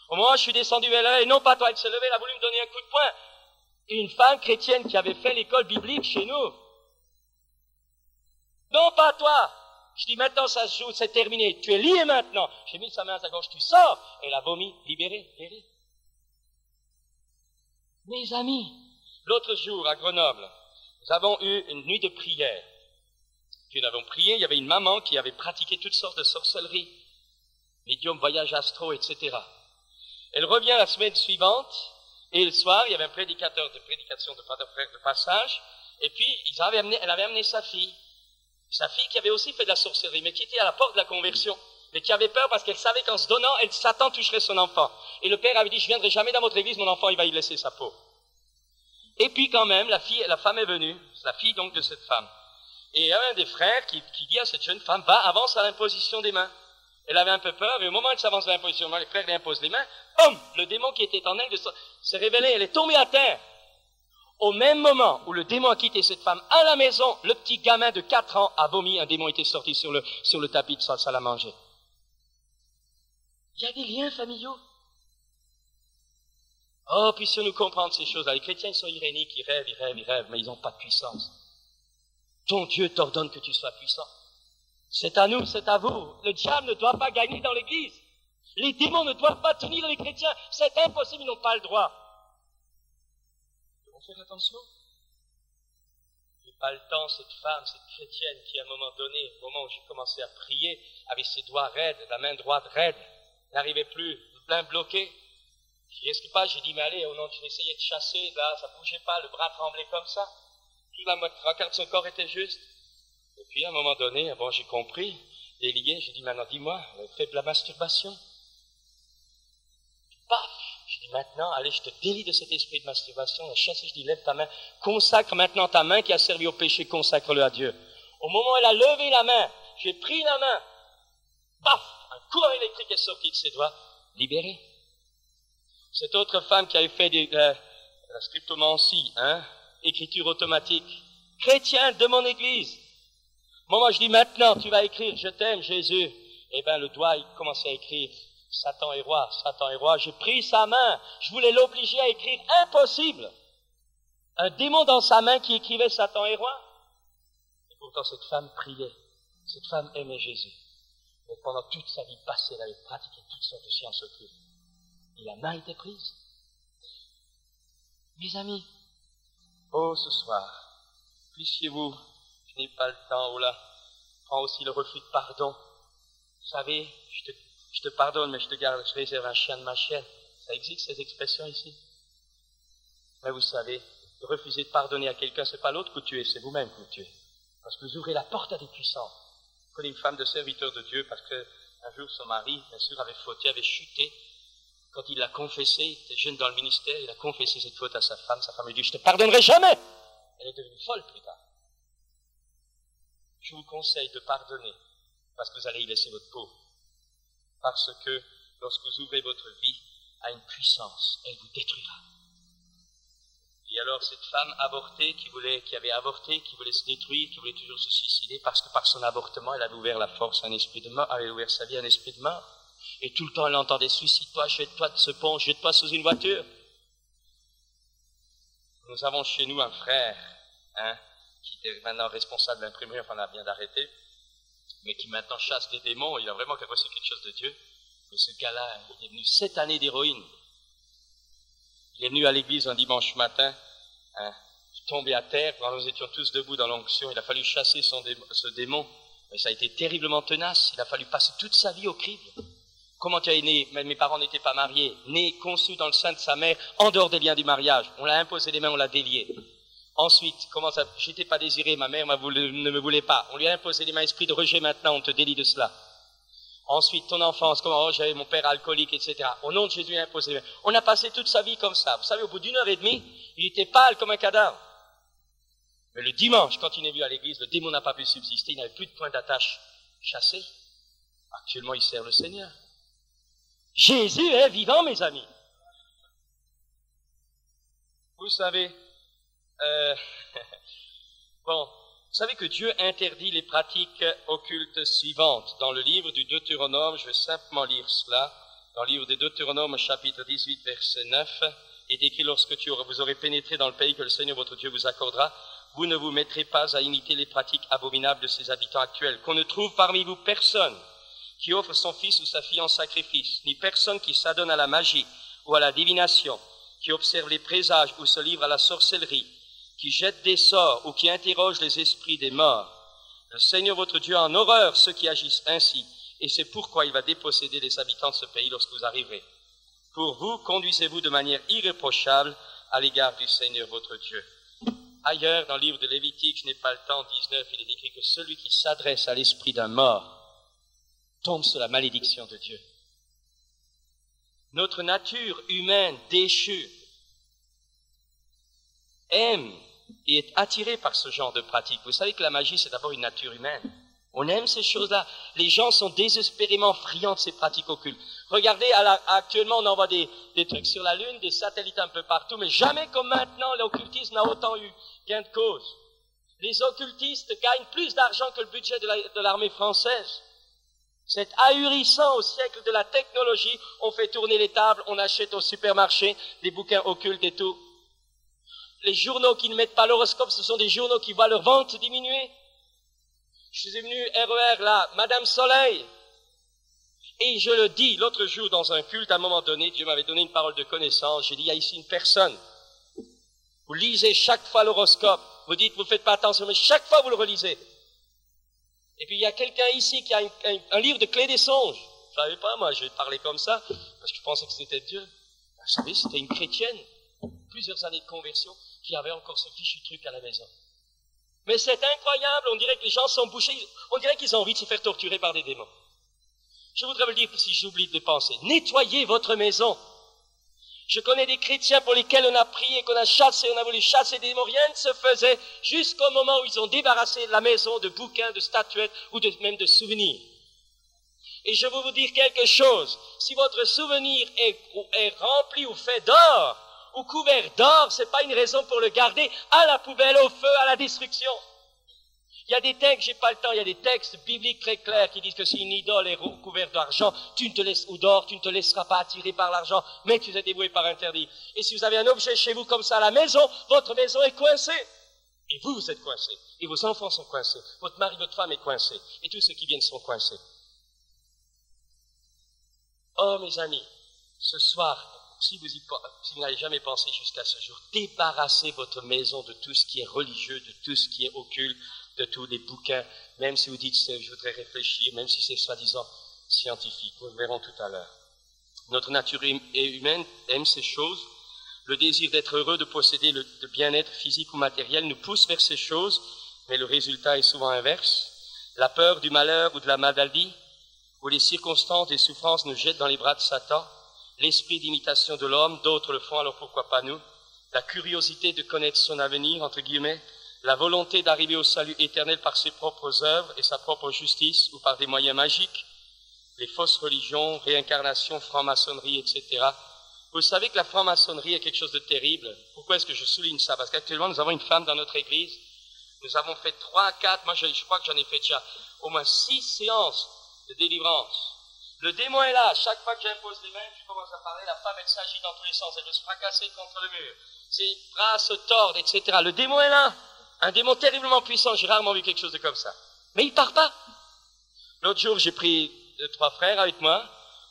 Au moment où je suis descendu vers elle, et non pas toi, elle s'est levée, elle a voulu me donner un coup de poing. Une femme chrétienne qui avait fait l'école biblique chez nous. Non pas toi. Je dis maintenant ça se joue, c'est terminé. Tu es lié maintenant. J'ai mis sa main à sa gorge, tu sors. Elle a vomi, libéré, guéri. Mes amis, l'autre jour, à Grenoble, nous avons eu une nuit de prière. Puis nous avons prié, il y avait une maman qui avait pratiqué toutes sortes de sorcelleries, médium, voyage astro, etc. Elle revient la semaine suivante, et le soir, il y avait un prédicateur de prédication de passage, et puis elle avait amené sa fille qui avait aussi fait de la sorcellerie, mais qui était à la porte de la conversion, mais qui avait peur parce qu'elle savait qu'en se donnant, Satan toucherait son enfant. Et le père avait dit, je viendrai jamais dans votre église, mon enfant, il va y laisser sa peau. Et puis quand même, la femme est venue, la fille donc de cette femme. Et il y avait un des frères qui dit à cette jeune femme, va, avance à l'imposition des mains. Elle avait un peu peur, et au moment où elle s'avance à l'imposition des mains, les frères lui imposent les mains, boum, le démon qui était en elle s'est révélé, elle est tombée à terre. Au même moment où le démon a quitté cette femme à la maison, le petit gamin de 4 ans a vomi, un démon était sorti sur le tapis de salle à manger. Il y a des liens familiaux. Oh, puissions-nous comprendre ces choses-là. Les chrétiens, ils sont iréniques, ils rêvent, mais ils n'ont pas de puissance. Ton Dieu t'ordonne que tu sois puissant. C'est à nous, c'est à vous. Le diable ne doit pas gagner dans l'église. Les démons ne doivent pas tenir les chrétiens. C'est impossible, ils n'ont pas le droit. faire attention. Je n'ai pas le temps, cette femme, cette chrétienne qui, à un moment donné, au moment où j'ai commencé à prier, avait ses doigts raides, la main droite raide, n'arrivait plus, plein bloqué. Je risque pas, j'ai dit, mais allez, au nom de Dieu, j'essayais de chasser, là, ça bougeait pas, le bras tremblait comme ça. Tout la trois quarts de son corps était juste. Et puis, à un moment donné, bon, j'ai compris, délié, j'ai dit, maintenant, dis-moi, fais de la masturbation. Paf! Je dis, maintenant, allez, je te délie de cet esprit de masturbation, la chasse, je dis, lève ta main, consacre maintenant ta main qui a servi au péché, consacre-le à Dieu. Au moment où elle a levé la main, j'ai pris la main, paf! Un courant électrique est sorti de ses doigts, libéré. Cette autre femme qui avait fait la scriptomancie, écriture automatique, chrétienne de mon église. Moi, je dis maintenant, tu vas écrire, je t'aime, Jésus. Eh bien, le doigt, il commençait à écrire, Satan est roi, Satan est roi. J'ai pris sa main, je voulais l'obliger à écrire, impossible. Un démon dans sa main qui écrivait Satan est roi. Et pourtant, cette femme priait, cette femme aimait Jésus. Mais pendant toute sa vie passée, elle avait pratiqué toutes sortes de sciences occultes. Et la main était prise. Mes amis, oh, ce soir, puissiez-vous, je n'ai pas le temps, oh là, prends aussi le refus de pardon. Vous savez, je te pardonne, mais je te garde, je réserve un chien de ma chienne. Ça existe, ces expressions ici. Mais vous savez, refuser de pardonner à quelqu'un, c'est pas l'autre que vous tuez, c'est vous-même que vous tuez. Parce que vous ouvrez la porte à des puissants. Je connais une femme de serviteur de Dieu, parce que un jour son mari, bien sûr, avait fauté, avait chuté. Quand il l'a confessé, il était jeune dans le ministère, il a confessé cette faute à sa femme lui dit, je te pardonnerai jamais. Elle est devenue folle plus tard. Je vous conseille de pardonner, parce que vous allez y laisser votre peau. Parce que, lorsque vous ouvrez votre vie à une puissance, elle vous détruira. Et alors, cette femme avortée, qui avait avorté, qui voulait se détruire, qui voulait toujours se suicider, parce que par son avortement, elle avait ouvert la force à un esprit de mort, avait ouvert sa vie à un esprit de mort. Et tout le temps, elle entendait, suicide-toi, jette-toi de ce pont, jette-toi sous une voiture. Nous avons chez nous un frère, qui est maintenant responsable de l'imprimerie, enfin, on a bien d'arrêter, mais qui maintenant chasse des démons. Il a vraiment reçu quelque chose de Dieu. Mais ce gars-là, il est venu 7 années d'héroïne. Il est venu à l'église un dimanche matin, tombé à terre, quand nous étions tous debout dans l'onction. Il a fallu chasser ce démon, mais ça a été terriblement tenace. Il a fallu passer toute sa vie au crible. Comment tu es né? Mes parents n'étaient pas mariés. Né, conçu dans le sein de sa mère, en dehors des liens du mariage. On l'a imposé les mains, on l'a délié. Ensuite, j'étais pas désiré, ma mère ne me voulait pas. On lui a imposé les mains, esprit de rejet maintenant, on te délie de cela. Ensuite, ton enfance, j'avais mon père alcoolique, etc. Au nom de Jésus, il a imposé les mains. On a passé toute sa vie comme ça. Vous savez, au bout d'1 heure et demie, il était pâle comme un cadavre. Mais le dimanche, quand il est venu à l'église, le démon n'a pas pu subsister, il n'avait plus de point d'attache. Chassé. Actuellement, il sert le Seigneur. Jésus est vivant, mes amis. Vous savez, vous savez que Dieu interdit les pratiques occultes suivantes. Dans le livre du Deutéronome, je vais simplement lire cela, dans le livre du Deutéronome, chapitre 18, verset 9, est écrit, lorsque vous aurez pénétré dans le pays que le Seigneur votre Dieu vous accordera, vous ne vous mettrez pas à imiter les pratiques abominables de ses habitants actuels, qu'on ne trouve parmi vous personne qui offre son fils ou sa fille en sacrifice, ni personne qui s'adonne à la magie ou à la divination, qui observe les présages ou se livre à la sorcellerie, qui jette des sorts ou qui interroge les esprits des morts. Le Seigneur votre Dieu a en horreur ceux qui agissent ainsi, et c'est pourquoi il va déposséder les habitants de ce pays lorsque vous arriverez. Pour vous, conduisez-vous de manière irréprochable à l'égard du Seigneur votre Dieu. Ailleurs, dans le livre de Lévitique, je n'ai pas le temps, 19, il est écrit que celui qui s'adresse à l'esprit d'un mort tombe sous la malédiction de Dieu. Notre nature humaine déchue aime et est attirée par ce genre de pratique. Vous savez que la magie, c'est d'abord une nature humaine. On aime ces choses-là. Les gens sont désespérément friands de ces pratiques occultes. Regardez, actuellement, on envoie des trucs sur la Lune, des satellites un peu partout, mais jamais comme maintenant, l'occultisme n'a autant eu gain de cause. Les occultistes gagnent plus d'argent que le budget de l'armée française. C'est ahurissant. Au siècle de la technologie, on fait tourner les tables, on achète au supermarché des bouquins occultes et tout. Les journaux qui ne mettent pas l'horoscope, ce sont des journaux qui voient leur vente diminuer. Je suis venu RER là, Madame Soleil. Et je le dis, l'autre jour dans un culte, à un moment donné, Dieu m'avait donné une parole de connaissance. J'ai dit, il y a ici une personne Vous lisez chaque fois l'horoscope. Vous dites, vous ne faites pas attention, mais chaque fois vous le relisez. Et puis il y a quelqu'un ici qui a un livre de clés des songes. Je ne savais pas, moi, je parlais comme ça, parce que je pensais que c'était Dieu. Vous savez, c'était une chrétienne, plusieurs années de conversion, qui avait encore ce fichu truc à la maison. Mais c'est incroyable, on dirait que les gens sont bouchés, on dirait qu'ils ont envie de se faire torturer par des démons. Je voudrais vous le dire si j'oublie de penser. Nettoyez votre maison. Je connais des chrétiens pour lesquels on a prié, qu'on a chassé, on a voulu chasser des démons. Rien ne se faisait jusqu'au moment où ils ont débarrassé la maison de bouquins, de statuettes ou même de souvenirs. Et je veux vous dire quelque chose. Si votre souvenir est rempli ou fait d'or, ou couvert d'or, c'est pas une raison pour le garder à la poubelle, au feu, à la destruction. Il y a des textes, j'ai pas le temps, il y a des textes bibliques très clairs qui disent que si une idole est couverte d'argent, ou d'or, tu ne te laisseras pas attirer par l'argent, mais tu es dévoué par interdit. Et si vous avez un objet chez vous comme ça à la maison, votre maison est coincée. Et vous êtes coincés. Et vos enfants sont coincés. Votre mari, votre femme est coincé. Et tous ceux qui viennent sont coincés. Oh, mes amis, ce soir, si vous n'avez jamais pensé jusqu'à ce jour, débarrassez votre maison de tout ce qui est religieux, de tout ce qui est occulte, de tous les bouquins, même si vous dites je voudrais réfléchir, même si c'est soi-disant scientifique. Nous le verrons tout à l'heure. Notre nature humaine aime ces choses. Le désir d'être heureux, de posséder le bien-être physique ou matériel nous pousse vers ces choses, mais le résultat est souvent inverse. La peur du malheur ou de la maladie, où les circonstances et souffrances nous jettent dans les bras de Satan, l'esprit d'imitation de l'homme, d'autres le font, alors pourquoi pas nous, la curiosité de connaître son avenir, entre guillemets, la volonté d'arriver au salut éternel par ses propres œuvres et sa propre justice ou par des moyens magiques, les fausses religions, réincarnation, franc-maçonnerie, etc. Vous savez que la franc-maçonnerie est quelque chose de terrible. Pourquoi est-ce que je souligne ça? Parce qu'actuellement, nous avons une femme dans notre église. Nous avons fait 3, 4, moi je crois que j'en ai fait déjà au moins 6 séances de délivrance. Le démon est là. Chaque fois que j'impose les mains, je commence à parler, la femme, elle s'agit dans tous les sens. Elle veut se fracasser contre le mur. Ses bras se tordent, etc. Le démon est là. Un démon terriblement puissant. J'ai rarement vu quelque chose de comme ça. Mais il part pas. L'autre jour, j'ai pris 2, 3 frères avec moi.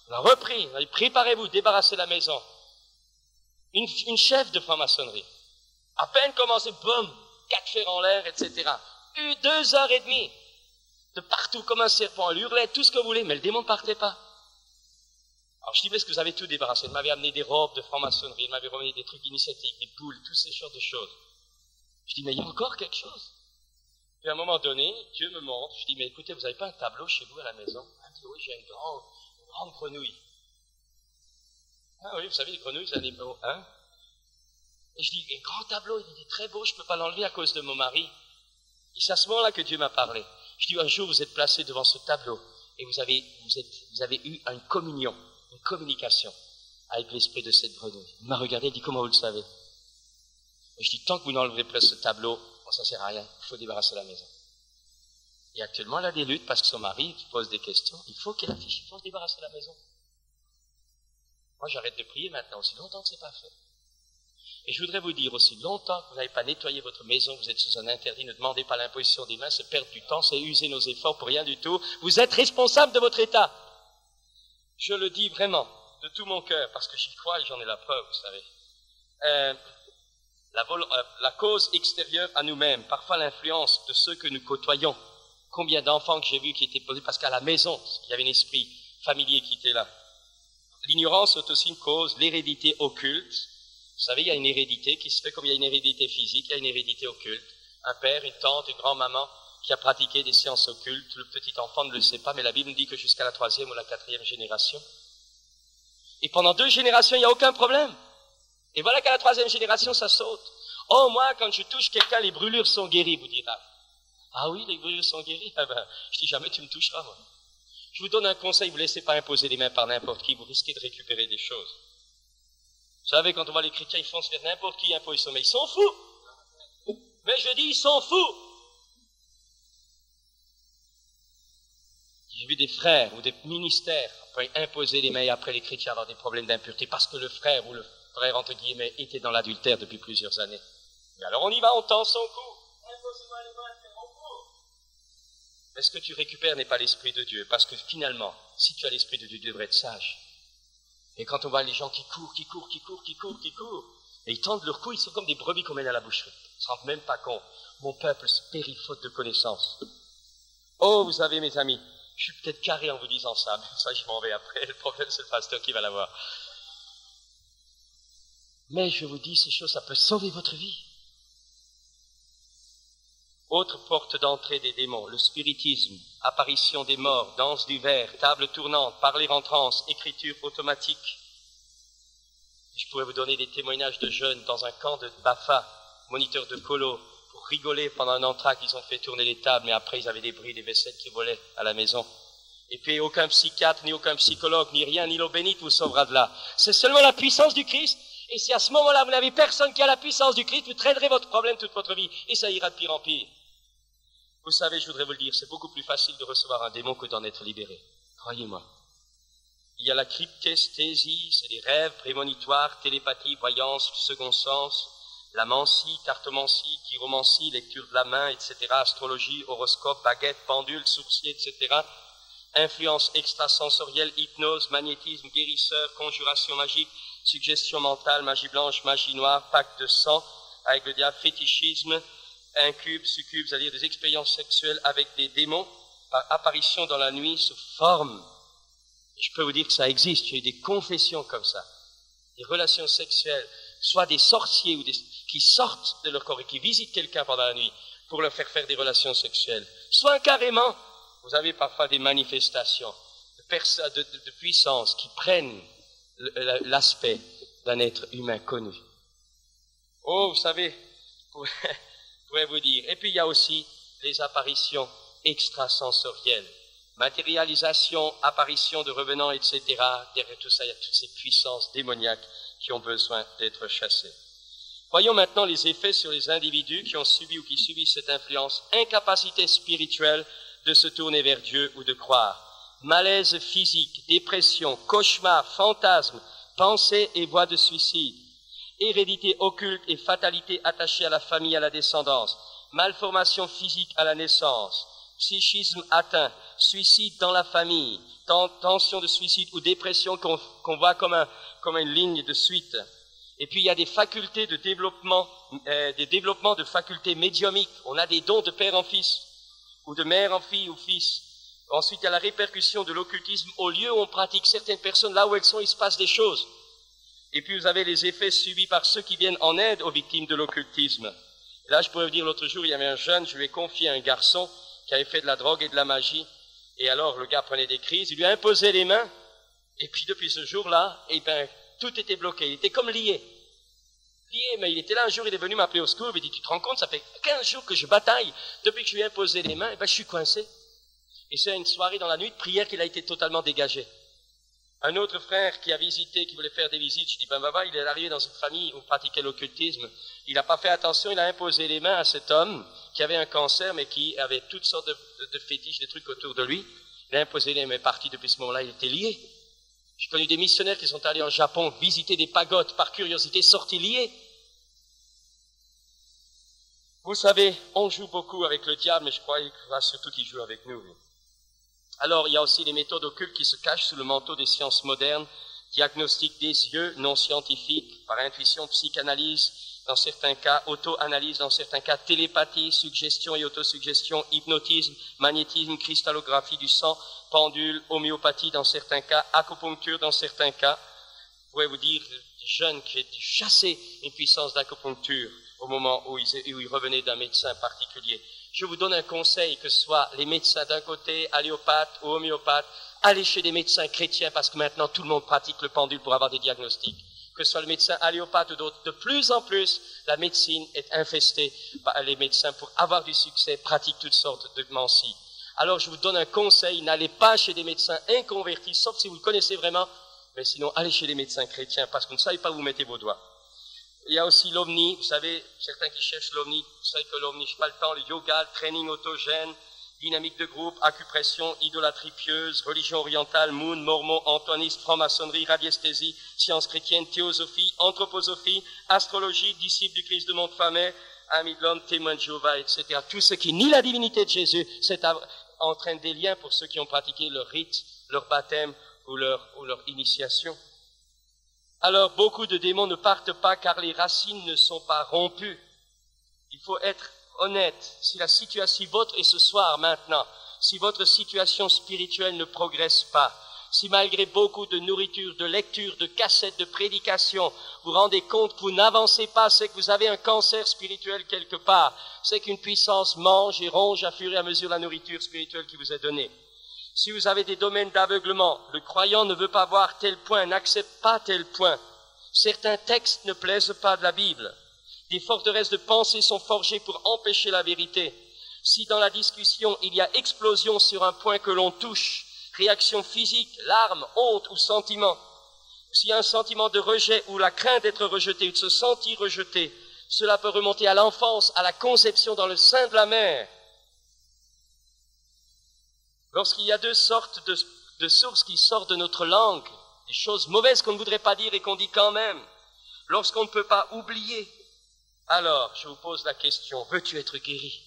On a repris. On a dit, préparez-vous, débarrassez la maison. Une chef de franc-maçonnerie. À peine commencé, boum, 4 fers en l'air, etc. 2 heures et demie. De partout comme un serpent. Elle hurlait, tout ce que vous voulez, mais le démon ne partait pas. Alors je dis, est-ce que vous avez tout débarrassé? Elle m'avait amené des robes de franc-maçonnerie, elle m'avait amené des trucs initiatiques, des poules, toutes ces sortes de choses. Je dis, mais il y a encore quelque chose. Puis à un moment donné, Dieu me montre, je dis, mais écoutez, vous n'avez pas un tableau chez vous à la maison? Elle dit, oui, j'ai une grande grenouille. Ah oui, vous savez, les grenouilles, c'est un numéro 1. Et je dis, un grand tableau, il est très beau, je ne peux pas l'enlever à cause de mon mari. Et c'est à ce moment-là que Dieu m'a parlé. Je dis, un jour, vous êtes placé devant ce tableau et vous avez eu une communion, une communication avec l'esprit de cette grenouille. Il m'a regardé, il dit, comment vous le savez? Et je dis, tant que vous n'enleverez pas ce tableau, bon, ça ne sert à rien, il faut débarrasser la maison. Et actuellement, elle a des luttes parce que son mari pose des questions. Il faut qu'elle affiche, il faut débarrasser la maison. Moi, j'arrête de prier maintenant, aussi longtemps que ce n'est pas fait. Et je voudrais vous dire aussi, longtemps que vous n'avez pas nettoyé votre maison, vous êtes sous un interdit, ne demandez pas l'imposition des mains, c'est perdre du temps, c'est user nos efforts pour rien du tout. Vous êtes responsable de votre état. Je le dis vraiment, de tout mon cœur, parce que j'y crois et j'en ai la preuve, vous savez. La cause extérieure à nous-mêmes, parfois l'influence de ceux que nous côtoyons. Combien d'enfants que j'ai vus qui étaient posés, parce qu'à la maison, il y avait un esprit familier qui était là. L'ignorance est aussi une cause, l'hérédité occulte. Vous savez, il y a une hérédité qui se fait comme il y a une hérédité physique, il y a une hérédité occulte. Un père, une tante, une grand-maman qui a pratiqué des sciences occultes. Le petit enfant ne le sait pas, mais la Bible dit que jusqu'à la 3e ou la 4e génération. Et pendant 2 générations, il n'y a aucun problème. Et voilà qu'à la 3e génération, ça saute. Oh, moi, quand je touche quelqu'un, les brûlures sont guéries, vous dira. Ah oui, les brûlures sont guéries? Ah ben, je dis jamais tu me toucheras, moi. Je vous donne un conseil, vous ne laissez pas imposer les mains par n'importe qui, vous risquez de récupérer des choses. Vous savez, quand on voit les chrétiens, ils foncent vers n'importe qui, imposent, mais ils sont fous. Mais je dis, ils sont fous. J'ai vu des frères ou des ministères après imposer les mains et après les chrétiens avoir des problèmes d'impureté parce que le frère ou le frère, entre guillemets, était dans l'adultère depuis plusieurs années. Et alors on y va, on tend son cou. Imposez-moi les mains, c'est mon cou. Mais ce que tu récupères n'est pas l'Esprit de Dieu, parce que finalement, si tu as l'Esprit de Dieu, tu devrais être sage. Et quand on voit les gens qui courent, Et ils tendent leur cou, ils sont comme des brebis qu'on mène à la boucherie. Ils ne se rendent même pas compte. Mon peuple se périt faute de connaissance. Oh, vous savez, mes amis, je suis peut-être carré en vous disant ça, mais ça, je m'en vais après. Le problème, c'est le pasteur qui va l'avoir. Mais je vous dis, ces choses, ça peut sauver votre vie. Autre porte d'entrée des démons, le spiritisme, apparition des morts, danse du verre, table tournante, parler en transe, écriture automatique. Je pourrais vous donner des témoignages de jeunes dans un camp de Bafa, moniteurs de colo, pour rigoler pendant un entracte, ils ont fait tourner les tables, mais après ils avaient des bris, des vaisselles qui volaient à la maison. Et puis aucun psychiatre, ni aucun psychologue, ni rien, ni l'eau bénite vous sauvera de là. C'est seulement la puissance du Christ. Et si à ce moment-là vous n'avez personne qui a la puissance du Christ, vous traînerez votre problème toute votre vie. Et ça ira de pire en pire. Vous savez, je voudrais vous le dire, c'est beaucoup plus facile de recevoir un démon que d'en être libéré. Croyez-moi. Il y a la cryptesthésie, c'est des rêves prémonitoires, télépathie, voyance, second sens, la mancie, cartomancie, chiromancie, lecture de la main, etc., astrologie, horoscope, baguette, pendule, sourcier, etc., influence extrasensorielle, hypnose, magnétisme, guérisseur, conjuration magique, suggestion mentale, magie blanche, magie noire, pacte de sang avec le diable, fétichisme, incube, succube, c'est-à-dire des expériences sexuelles avec des démons par apparition dans la nuit sous forme. Je peux vous dire que ça existe, il y a eu des confessions comme ça, des relations sexuelles, soit des sorciers ou qui sortent de leur corps et qui visitent quelqu'un pendant la nuit pour leur faire des relations sexuelles, soit carrément, vous avez parfois des manifestations de puissance qui prennent l'aspect d'un être humain connu. Oh, vous savez, je pourrais vous dire. Et puis il y a aussi les apparitions extrasensorielles, matérialisation, apparition de revenants, etc. Derrière tout ça, il y a toutes ces puissances démoniaques qui ont besoin d'être chassées. Voyons maintenant les effets sur les individus qui ont subi ou qui subissent cette influence. Incapacité spirituelle de se tourner vers Dieu ou de croire. Malaise physique, dépression, cauchemar, fantasmes, pensées et voies de suicide. Hérédité occulte et fatalité attachée à la famille, à la descendance. Malformation physique à la naissance. Psychisme atteint. Suicide dans la famille. Tension de suicide ou dépression qu'on voit comme une ligne de suite. Et puis il y a des facultés de développement, des développements de facultés médiumiques. On a des dons de père en fils, ou de mère en fille ou fils. Ensuite, il y a la répercussion de l'occultisme. Au lieu où on pratique certaines personnes, là où elles sont, il se passe des choses. Et puis vous avez les effets subis par ceux qui viennent en aide aux victimes de l'occultisme. Et là, je pourrais vous dire, l'autre jour, il y avait un jeune, je lui ai confié un garçon qui avait fait de la drogue et de la magie. Et alors, le gars prenait des crises, il lui a imposé les mains. Et puis, depuis ce jour-là, eh ben, tout était bloqué. Il était comme lié. Mais il était là un jour, il est venu m'appeler au secours, il dit, tu te rends compte, ça fait 15 jours que je bataille, depuis que je lui ai imposé les mains, et ben je suis coincé. Et c'est une soirée dans la nuit de prière qu'il a été totalement dégagé. Un autre frère qui a visité, qui voulait faire des visites, je dis, ben baba, il est arrivé dans une famille où on pratiquait l'occultisme, il n'a pas fait attention, il a imposé les mains à cet homme qui avait un cancer, mais qui avait toutes sortes de fétiches, des trucs autour de lui. Il a imposé les mains, parti depuis ce moment-là, il était lié. J'ai connu des missionnaires qui sont allés en Japon visiter des pagodes par curiosité, sortis liés. Vous savez, on joue beaucoup avec le diable, mais je crois qu'il va surtout qu'il joue avec nous. Alors, il y a aussi les méthodes occultes qui se cachent sous le manteau des sciences modernes, diagnostic des yeux, non scientifique, par intuition, psychanalyse, dans certains cas, auto-analyse, dans certains cas, télépathie, suggestion et autosuggestion, hypnotisme, magnétisme, cristallographie du sang, pendule, homéopathie dans certains cas, acupuncture dans certains cas. Je pourrais vous dire, des jeunes qui ont chassé une puissance d'acupuncture au moment où ils revenaient d'un médecin particulier. Je vous donne un conseil, que ce soit les médecins d'un côté, alliopathes ou homéopathes, allez chez des médecins chrétiens parce que maintenant tout le monde pratique le pendule pour avoir des diagnostics. Que ce soit le médecin alliopathe ou d'autres, de plus en plus, la médecine est infestée par les médecins pour avoir du succès, pratiquent toutes sortes de mancies. Alors je vous donne un conseil, n'allez pas chez des médecins inconvertis, sauf si vous le connaissez vraiment, mais sinon allez chez les médecins chrétiens parce que vous ne savez pas où vous mettez vos doigts. Il y a aussi l'OVNI, vous savez, certains qui cherchent l'OVNI, vous savez que l'OVNI, je n'ai pas le temps, le yoga, le training autogène, dynamique de groupe, acupression, idolâtrie pieuse, religion orientale, moon, mormon, antoinisme, franc-maçonnerie, radiesthésie, science chrétienne, théosophie, anthroposophie, astrologie, disciple du Christ de Montfamet, ami de l'homme, témoin de Jéhovah, etc. Tout ce qui nie la divinité de Jésus, c'est entraîne des liens pour ceux qui ont pratiqué leur rite, leur baptême ou leur initiation. alors beaucoup de démons ne partent pas car les racines ne sont pas rompues. Il faut être honnête. Si la situation, si votre, et ce soir maintenant, si votre situation spirituelle ne progresse pas, si malgré beaucoup de nourriture, de lecture, de cassettes, de prédications, vous rendez compte que vous n'avancez pas, c'est que vous avez un cancer spirituel quelque part, c'est qu'une puissance mange et ronge à fur et à mesure la nourriture spirituelle qui vous est donnée. Si vous avez des domaines d'aveuglement, le croyant ne veut pas voir tel point, n'accepte pas tel point. Certains textes ne plaisent pas de la Bible. Des forteresses de pensée sont forgées pour empêcher la vérité. Si dans la discussion il y a explosion sur un point que l'on touche, réaction physique, larmes, honte ou sentiment, s'il y a un sentiment de rejet ou la crainte d'être rejeté ou de se sentir rejeté, cela peut remonter à l'enfance, à la conception dans le sein de la mère. Lorsqu'il y a deux sortes de sources qui sortent de notre langue, des choses mauvaises qu'on ne voudrait pas dire et qu'on dit quand même, lorsqu'on ne peut pas oublier, alors je vous pose la question, veux-tu être guéri?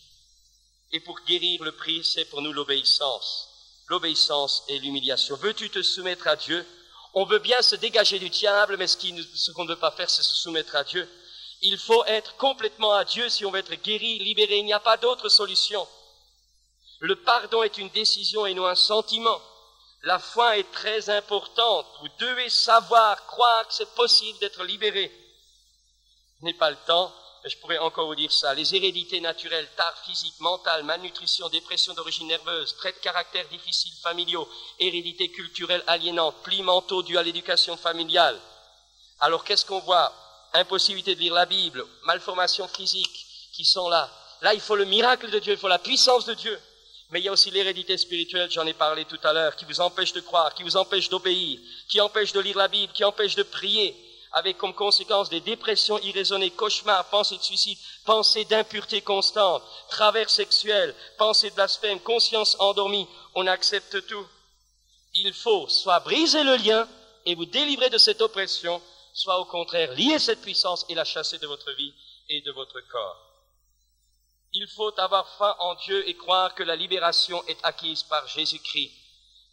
Et pour guérir, le prix, c'est pour nous l'obéissance. L'obéissance et l'humiliation. Veux-tu te soumettre à Dieu? On veut bien se dégager du diable, mais ce qu'on ne veut pas faire, c'est se soumettre à Dieu. Il faut être complètement à Dieu si on veut être guéri, libéré. Il n'y a pas d'autre solution. Le pardon est une décision et non un sentiment. La foi est très importante. Vous devez savoir, croire que c'est possible d'être libéré. Je n'ai pas le temps, mais je pourrais encore vous dire ça. Les hérédités naturelles, tard physique, mentale, malnutrition, dépression d'origine nerveuse, traits de caractère difficiles familiaux, hérédité culturelle aliénante, plis mentaux dus à l'éducation familiale. Alors qu'est-ce qu'on voit? Impossibilité de lire la Bible, malformations physiques qui sont là. Là, il faut le miracle de Dieu, il faut la puissance de Dieu. Mais il y a aussi l'hérédité spirituelle, j'en ai parlé tout à l'heure, qui vous empêche de croire, qui vous empêche d'obéir, qui empêche de lire la Bible, qui empêche de prier, avec comme conséquence des dépressions irraisonnées, cauchemars, pensées de suicide, pensées d'impureté constante, travers sexuels, pensées de blasphème, conscience endormie. On accepte tout. Il faut soit briser le lien et vous délivrer de cette oppression, soit au contraire lier cette puissance et la chasser de votre vie et de votre corps. Il faut avoir foi en Dieu et croire que la libération est acquise par Jésus-Christ.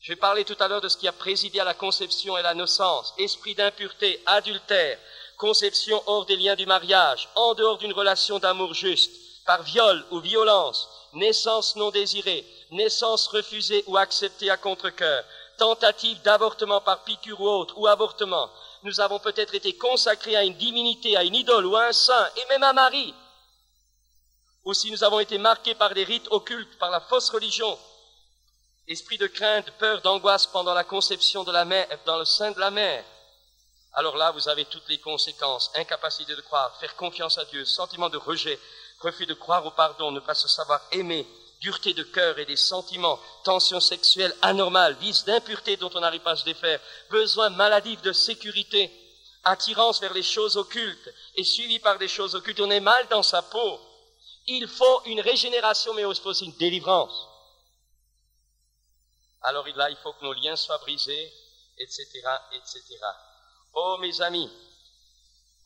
Je vais parler tout à l'heure de ce qui a présidé à la conception et la naissance, esprit d'impureté, adultère, conception hors des liens du mariage, en dehors d'une relation d'amour juste, par viol ou violence, naissance non désirée, naissance refusée ou acceptée à contre-cœur, tentative d'avortement par piqûre ou autre, ou avortement. Nous avons peut-être été consacrés à une divinité, à une idole ou à un saint, et même à Marie. Ou si nous avons été marqués par des rites occultes, par la fausse religion, esprit de crainte, de peur, d'angoisse pendant la conception de la mère, dans le sein de la mère. Alors là, vous avez toutes les conséquences, incapacité de croire, faire confiance à Dieu, sentiment de rejet, refus de croire au pardon, ne pas se savoir aimer, dureté de cœur et des sentiments, tension sexuelle anormale, vice d'impureté dont on n'arrive pas à se défaire, besoin maladif de sécurité, attirance vers les choses occultes, et suivi par des choses occultes, on est mal dans sa peau. Il faut une régénération, mais il faut aussi une délivrance. Alors là, il faut que nos liens soient brisés, etc., etc. Oh, mes amis,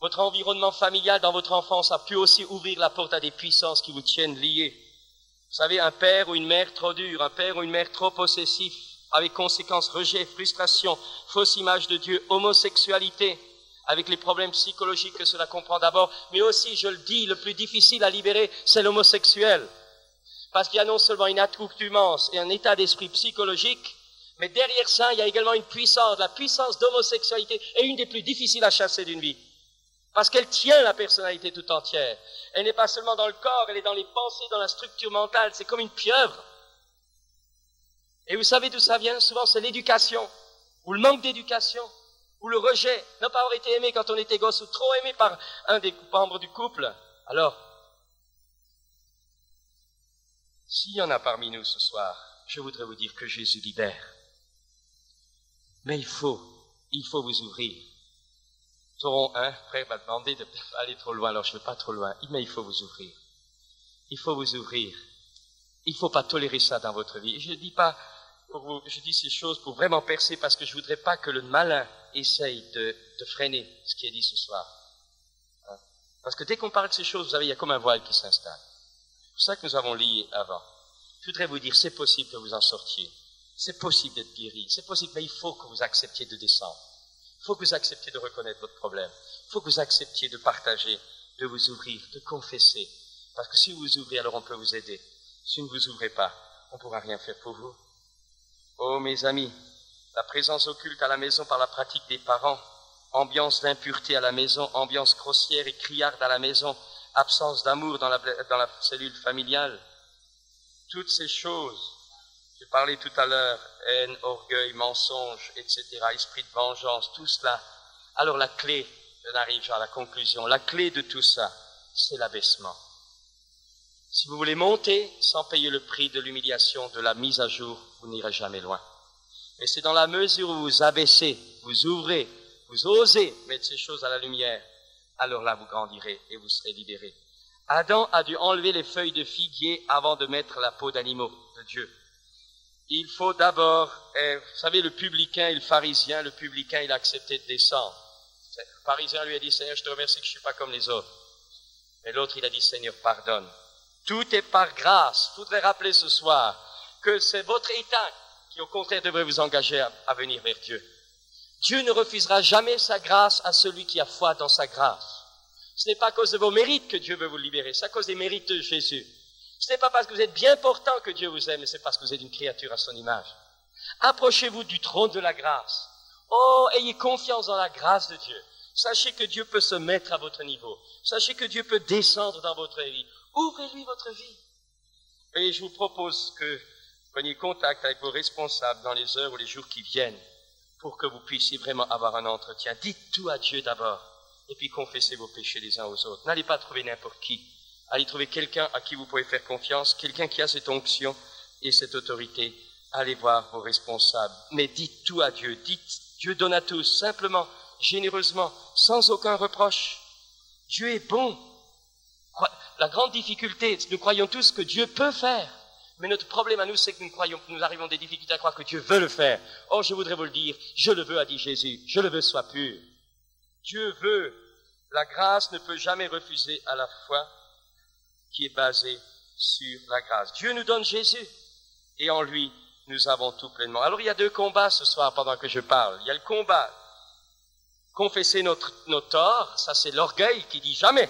votre environnement familial dans votre enfance a pu aussi ouvrir la porte à des puissances qui vous tiennent liés. Vous savez, un père ou une mère trop dur, un père ou une mère trop possessif, avec conséquences rejet, frustration, fausse image de Dieu, homosexualité, avec les problèmes psychologiques que cela comprend d'abord, mais aussi, je le dis, le plus difficile à libérer, c'est l'homosexuel. Parce qu'il y a non seulement une accoutumance et un état d'esprit psychologique, mais derrière ça, il y a également une puissance. La puissance d'homosexualité est une des plus difficiles à chasser d'une vie. Parce qu'elle tient la personnalité tout entière. Elle n'est pas seulement dans le corps, elle est dans les pensées, dans la structure mentale. C'est comme une pieuvre. Et vous savez d'où ça vient? Souvent, c'est l'éducation, ou le manque d'éducation, ou le rejet, ne pas avoir été aimé quand on était gosse, ou trop aimé par un des membres du couple. Alors, s'il y en a parmi nous ce soir, je voudrais vous dire que Jésus libère. Mais il faut vous ouvrir. Nous aurons un frère m'a demandé de aller trop loin, alors je ne veux pas trop loin, mais il faut vous ouvrir. Il faut vous ouvrir. Il ne faut pas tolérer ça dans votre vie. Et je ne dis pas pour vous, je dis ces choses pour vraiment percer parce que je ne voudrais pas que le malin essaye de freiner ce qui est dit ce soir. Hein? Parce que dès qu'on parle de ces choses, vous savez, il y a comme un voile qui s'installe. C'est pour ça que nous avons lié avant. Je voudrais vous dire, c'est possible que vous en sortiez. C'est possible d'être guéri. C'est possible, mais il faut que vous acceptiez de descendre. Il faut que vous acceptiez de reconnaître votre problème. Il faut que vous acceptiez de partager, de vous ouvrir, de confesser. Parce que si vous vous ouvrez, alors on peut vous aider. Si vous ne vous ouvrez pas, on ne pourra rien faire pour vous. Oh mes amis, la présence occulte à la maison par la pratique des parents, ambiance d'impureté à la maison, ambiance grossière et criarde à la maison, absence d'amour dans la cellule familiale, toutes ces choses, j'ai parlé tout à l'heure, haine, orgueil, mensonge, etc., esprit de vengeance, tout cela. Alors la clé, on arrive à la conclusion, la clé de tout ça, c'est l'abaissement. Si vous voulez monter sans payer le prix de l'humiliation, de la mise à jour, vous n'irez jamais loin. Mais c'est dans la mesure où vous abaissez, vous ouvrez, vous osez mettre ces choses à la lumière, alors là vous grandirez et vous serez libérés. Adam a dû enlever les feuilles de figuier avant de mettre la peau d'animaux de Dieu. Il faut d'abord, vous savez, le publicain et le pharisien, le publicain, il a accepté de descendre. Le pharisien lui a dit, Seigneur, je te remercie que je ne suis pas comme les autres. Mais l'autre, il a dit, Seigneur, pardonne. Tout est par grâce. Je voudrais rappeler ce soir que c'est votre état qui, au contraire, devrait vous engager à venir vers Dieu. Dieu ne refusera jamais sa grâce à celui qui a foi dans sa grâce. Ce n'est pas à cause de vos mérites que Dieu veut vous libérer, c'est à cause des mérites de Jésus. Ce n'est pas parce que vous êtes bien portant que Dieu vous aime, mais c'est parce que vous êtes une créature à son image. Approchez-vous du trône de la grâce. Oh, ayez confiance dans la grâce de Dieu. Sachez que Dieu peut se mettre à votre niveau. Sachez que Dieu peut descendre dans votre vie. Ouvrez-lui votre vie. Et je vous propose que vous preniez contact avec vos responsables dans les heures ou les jours qui viennent pour que vous puissiez vraiment avoir un entretien. Dites tout à Dieu d'abord et puis confessez vos péchés les uns aux autres. N'allez pas trouver n'importe qui. Allez trouver quelqu'un à qui vous pouvez faire confiance, quelqu'un qui a cette onction et cette autorité. Allez voir vos responsables. Mais dites tout à Dieu. Dites, Dieu donne à tous, simplement, généreusement, sans aucun reproche. Dieu est bon. La grande difficulté, nous croyons tous que Dieu peut faire. Mais notre problème à nous, c'est que nous arrivons à des difficultés à croire que Dieu veut le faire. Or, je voudrais vous le dire, je le veux, a dit Jésus. Je le veux, soit pur. Dieu veut. La grâce ne peut jamais refuser à la foi qui est basée sur la grâce. Dieu nous donne Jésus et en lui, nous avons tout pleinement. Alors, il y a deux combats ce soir pendant que je parle. Il y a le combat. Confesser nos torts, ça c'est l'orgueil qui dit jamais.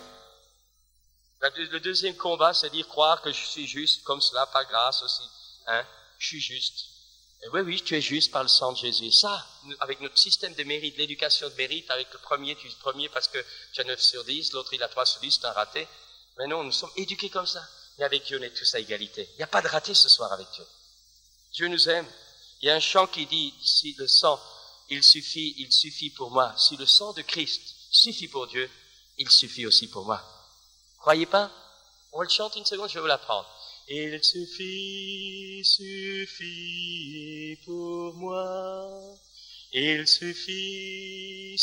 Le deuxième combat, c'est dire croire que je suis juste comme cela, par grâce aussi. Hein? Je suis juste. Et oui, tu es juste par le sang de Jésus. Et ça, avec notre système de mérite, l'éducation de mérite, avec le premier, tu es le premier parce que tu as 9 sur 10, l'autre il a 3 sur 10, c'est un raté. Mais non, nous sommes éduqués comme ça. Mais avec Dieu, on est tous à égalité. Il n'y a pas de raté ce soir avec Dieu. Dieu nous aime. Il y a un chant qui dit, si le sang, il suffit pour moi. Si le sang de Christ suffit pour Dieu, il suffit aussi pour moi. Croyez pas? On le chante une seconde, je vais vous l'apprendre. Il suffit pour moi. Il suffit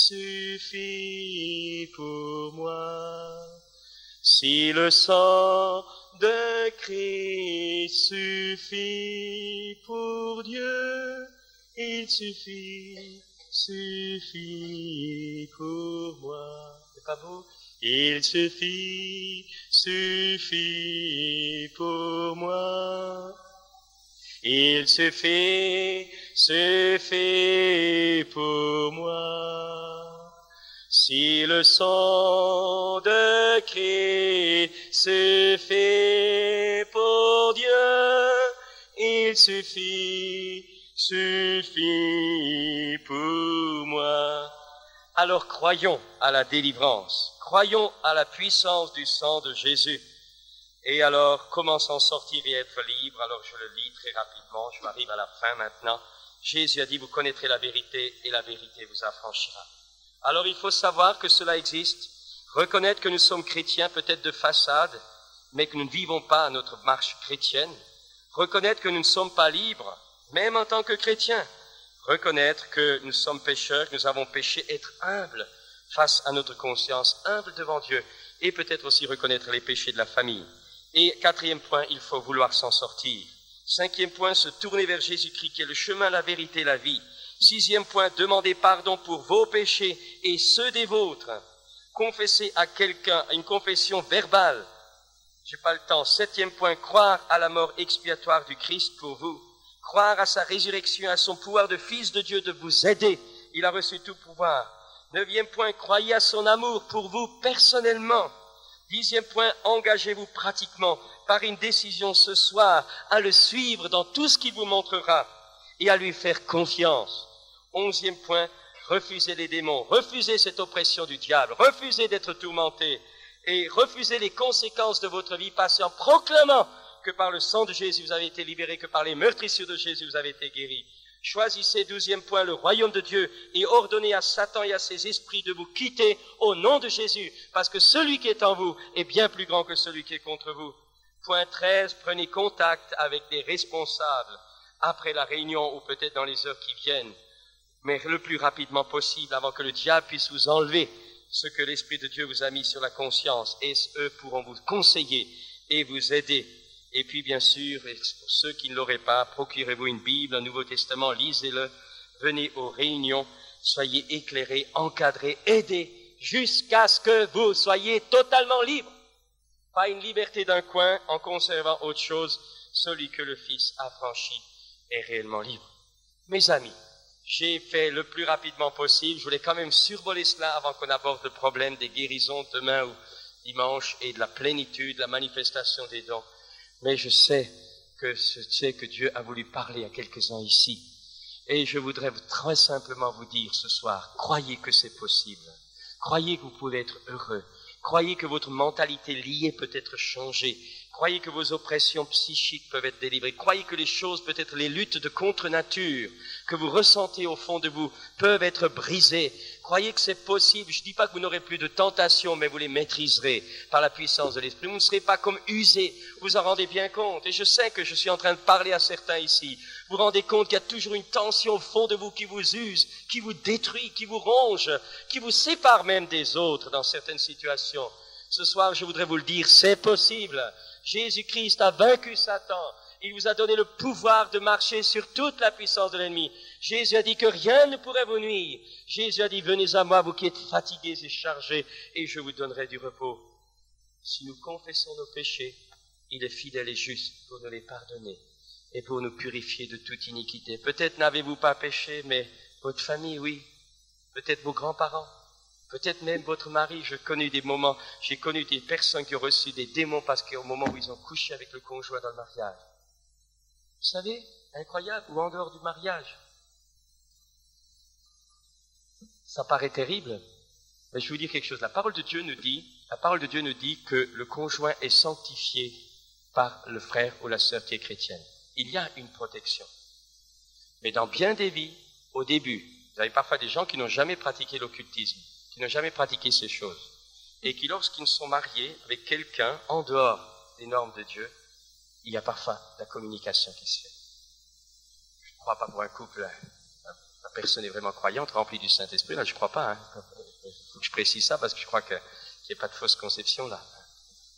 pour moi. Si le sang de Christ suffit pour Dieu, il suffit pour moi. C'est pas beau? Il suffit pour moi. Il suffit pour moi. Si le sang de Christ suffit pour Dieu, il suffit pour moi. Alors croyons à la délivrance, croyons à la puissance du sang de Jésus. Et alors, comment s'en sortir et être libre? Alors je le lis très rapidement, je m'arrive à la fin maintenant. Jésus a dit, vous connaîtrez la vérité et la vérité vous affranchira. Alors il faut savoir que cela existe, reconnaître que nous sommes chrétiens peut-être de façade, mais que nous ne vivons pas notre marche chrétienne, reconnaître que nous ne sommes pas libres, même en tant que chrétiens, reconnaître que nous sommes pécheurs, que nous avons péché, être humble face à notre conscience, humble devant Dieu, et peut-être aussi reconnaître les péchés de la famille. Et quatrième point, il faut vouloir s'en sortir. Cinquième point, se tourner vers Jésus-Christ qui est le chemin, la vérité, la vie. Sixième point, demander pardon pour vos péchés et ceux des vôtres. Confesser à quelqu'un, une confession verbale. J'ai pas le temps. Septième point, croire à la mort expiatoire du Christ pour vous. Croire à sa résurrection, à son pouvoir de Fils de Dieu de vous aider Il a reçu tout pouvoir. 9e point, croyez à son amour pour vous personnellement. 10e point, engagez-vous pratiquement par une décision ce soir à le suivre dans tout ce qu'il vous montrera et à lui faire confiance. 11e point, refusez les démons, refusez cette oppression du diable, refusez d'être tourmenté et refusez les conséquences de votre vie passée en proclamant que par le sang de Jésus vous avez été libérés, que par les meurtrissures de Jésus vous avez été guéris. Choisissez, 12e point, le royaume de Dieu et ordonnez à Satan et à ses esprits de vous quitter au nom de Jésus, parce que celui qui est en vous est bien plus grand que celui qui est contre vous. Point 13, prenez contact avec des responsables après la réunion ou peut-être dans les heures qui viennent, mais le plus rapidement possible avant que le diable puisse vous enlever ce que l'Esprit de Dieu vous a mis sur la conscience, et eux pourront vous conseiller et vous aider. Et puis, bien sûr, pour ceux qui ne l'auraient pas, procurez-vous une Bible, un Nouveau Testament, lisez-le, venez aux réunions, soyez éclairés, encadrés, aidés, jusqu'à ce que vous soyez totalement libres. Pas une liberté d'un coin en conservant autre chose, celui que le Fils a franchi est réellement libre. Mes amis, j'ai fait le plus rapidement possible, je voulais quand même survoler cela avant qu'on aborde le problème des guérisons demain ou dimanche et de la plénitude, la manifestation des dons. Mais je sais que Dieu a voulu parler à quelques-uns ici. Et je voudrais très simplement vous dire ce soir, croyez que c'est possible. Croyez que vous pouvez être heureux. Croyez que votre mentalité liée peut être changée. Croyez que vos oppressions psychiques peuvent être délivrées. Croyez que les choses, peut-être les luttes de contre-nature que vous ressentez au fond de vous, peuvent être brisées. Croyez que c'est possible. Je ne dis pas que vous n'aurez plus de tentations, mais vous les maîtriserez par la puissance de l'Esprit. Vous ne serez pas comme usés. Vous en rendez bien compte. Et je sais que je suis en train de parler à certains ici. Vous vous rendez compte qu'il y a toujours une tension au fond de vous qui vous use, qui vous détruit, qui vous ronge, qui vous sépare même des autres dans certaines situations. Ce soir, je voudrais vous le dire, c'est possible. Jésus-Christ a vaincu Satan. Il vous a donné le pouvoir de marcher sur toute la puissance de l'ennemi. Jésus a dit que rien ne pourrait vous nuire. Jésus a dit, venez à moi, vous qui êtes fatigués et chargés, et je vous donnerai du repos. Si nous confessons nos péchés, il est fidèle et juste pour nous les pardonner et pour nous purifier de toute iniquité. Peut-être n'avez-vous pas péché, mais votre famille, oui. Peut-être vos grands-parents. Peut-être même votre mari. J'ai connu des personnes qui ont reçu des démons parce qu'au moment où ils ont couché avec le conjoint dans le mariage. Vous savez, incroyable, ou en dehors du mariage. Ça paraît terrible, mais je vais vous dire quelque chose. La parole de Dieu nous dit que le conjoint est sanctifié par le frère ou la sœur qui est chrétienne. Il y a une protection. Mais dans bien des vies, au début, vous avez parfois des gens qui n'ont jamais pratiqué l'occultisme, qui n'ont jamais pratiqué ces choses, et qui, lorsqu'ils sont mariés avec quelqu'un en dehors des normes de Dieu, il y a parfois la communication qui se fait. Je ne crois pas pour un couple, la personne est vraiment croyante, remplie du Saint-Esprit, là je ne crois pas. Il faut que je précise ça parce que je crois qu'il n'y a pas de fausse conception là.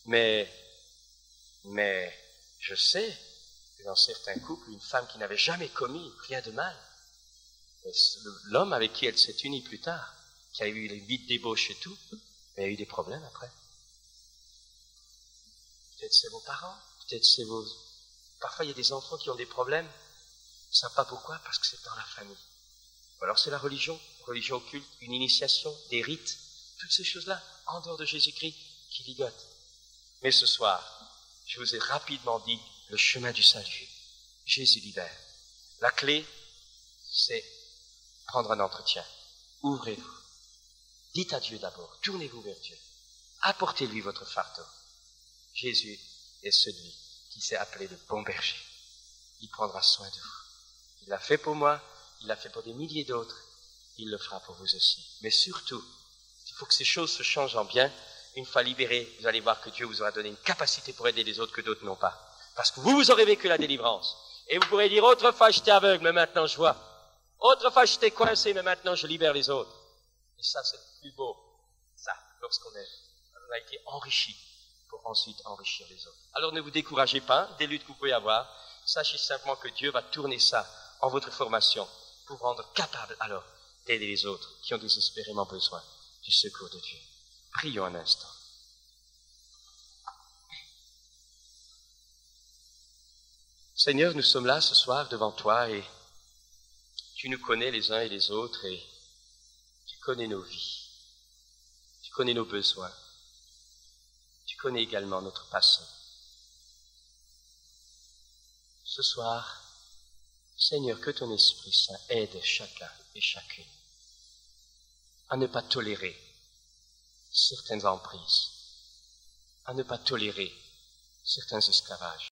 Mais je sais que dans certains couples, une femme qui n'avait jamais commis rien de mal, l'homme avec qui elle s'est unie plus tard, qui a eu les vies de débauche et tout, mais a eu des problèmes après. Peut-être c'est vos parents, peut-être c'est vos... Parfois il y a des enfants qui ont des problèmes, ils ne savent pas pourquoi, parce que c'est dans la famille. Ou alors c'est la religion occulte, une initiation, des rites, toutes ces choses-là, en dehors de Jésus-Christ, qui ligotent. Mais ce soir, je vous ai rapidement dit le chemin du salut. Jésus libère. La clé, c'est prendre un entretien. Ouvrez-vous. Dites à Dieu d'abord. Tournez-vous vers Dieu. Apportez-lui votre fardeau. Jésus est celui qui s'est appelé le bon berger. Il prendra soin de vous. Il l'a fait pour moi, il l'a fait pour des milliers d'autres. Il le fera pour vous aussi. Mais surtout, il faut que ces choses se changent en bien. Une fois libérés, vous allez voir que Dieu vous aura donné une capacité pour aider les autres que d'autres n'ont pas. Parce que vous aurez vécu la délivrance. Et vous pourrez dire, autrefois j'étais aveugle, mais maintenant je vois. Autrefois j'étais coincé, mais maintenant je libère les autres. Et ça, c'est le plus beau. Ça, lorsqu'on a été enrichi pour ensuite enrichir les autres. Alors ne vous découragez pas des luttes que vous pouvez avoir. Sachez simplement que Dieu va tourner ça en votre formation pour rendre capable alors d'aider les autres qui ont désespérément besoin du secours de Dieu. Prions un instant. Seigneur, nous sommes là ce soir devant toi et tu nous connais les uns et les autres et Tu connais nos vies. Tu connais nos besoins. Tu connais également notre passé. Ce soir, Seigneur, que ton Esprit Saint aide chacun et chacune à ne pas tolérer certaines emprises, à ne pas tolérer certains esclavages.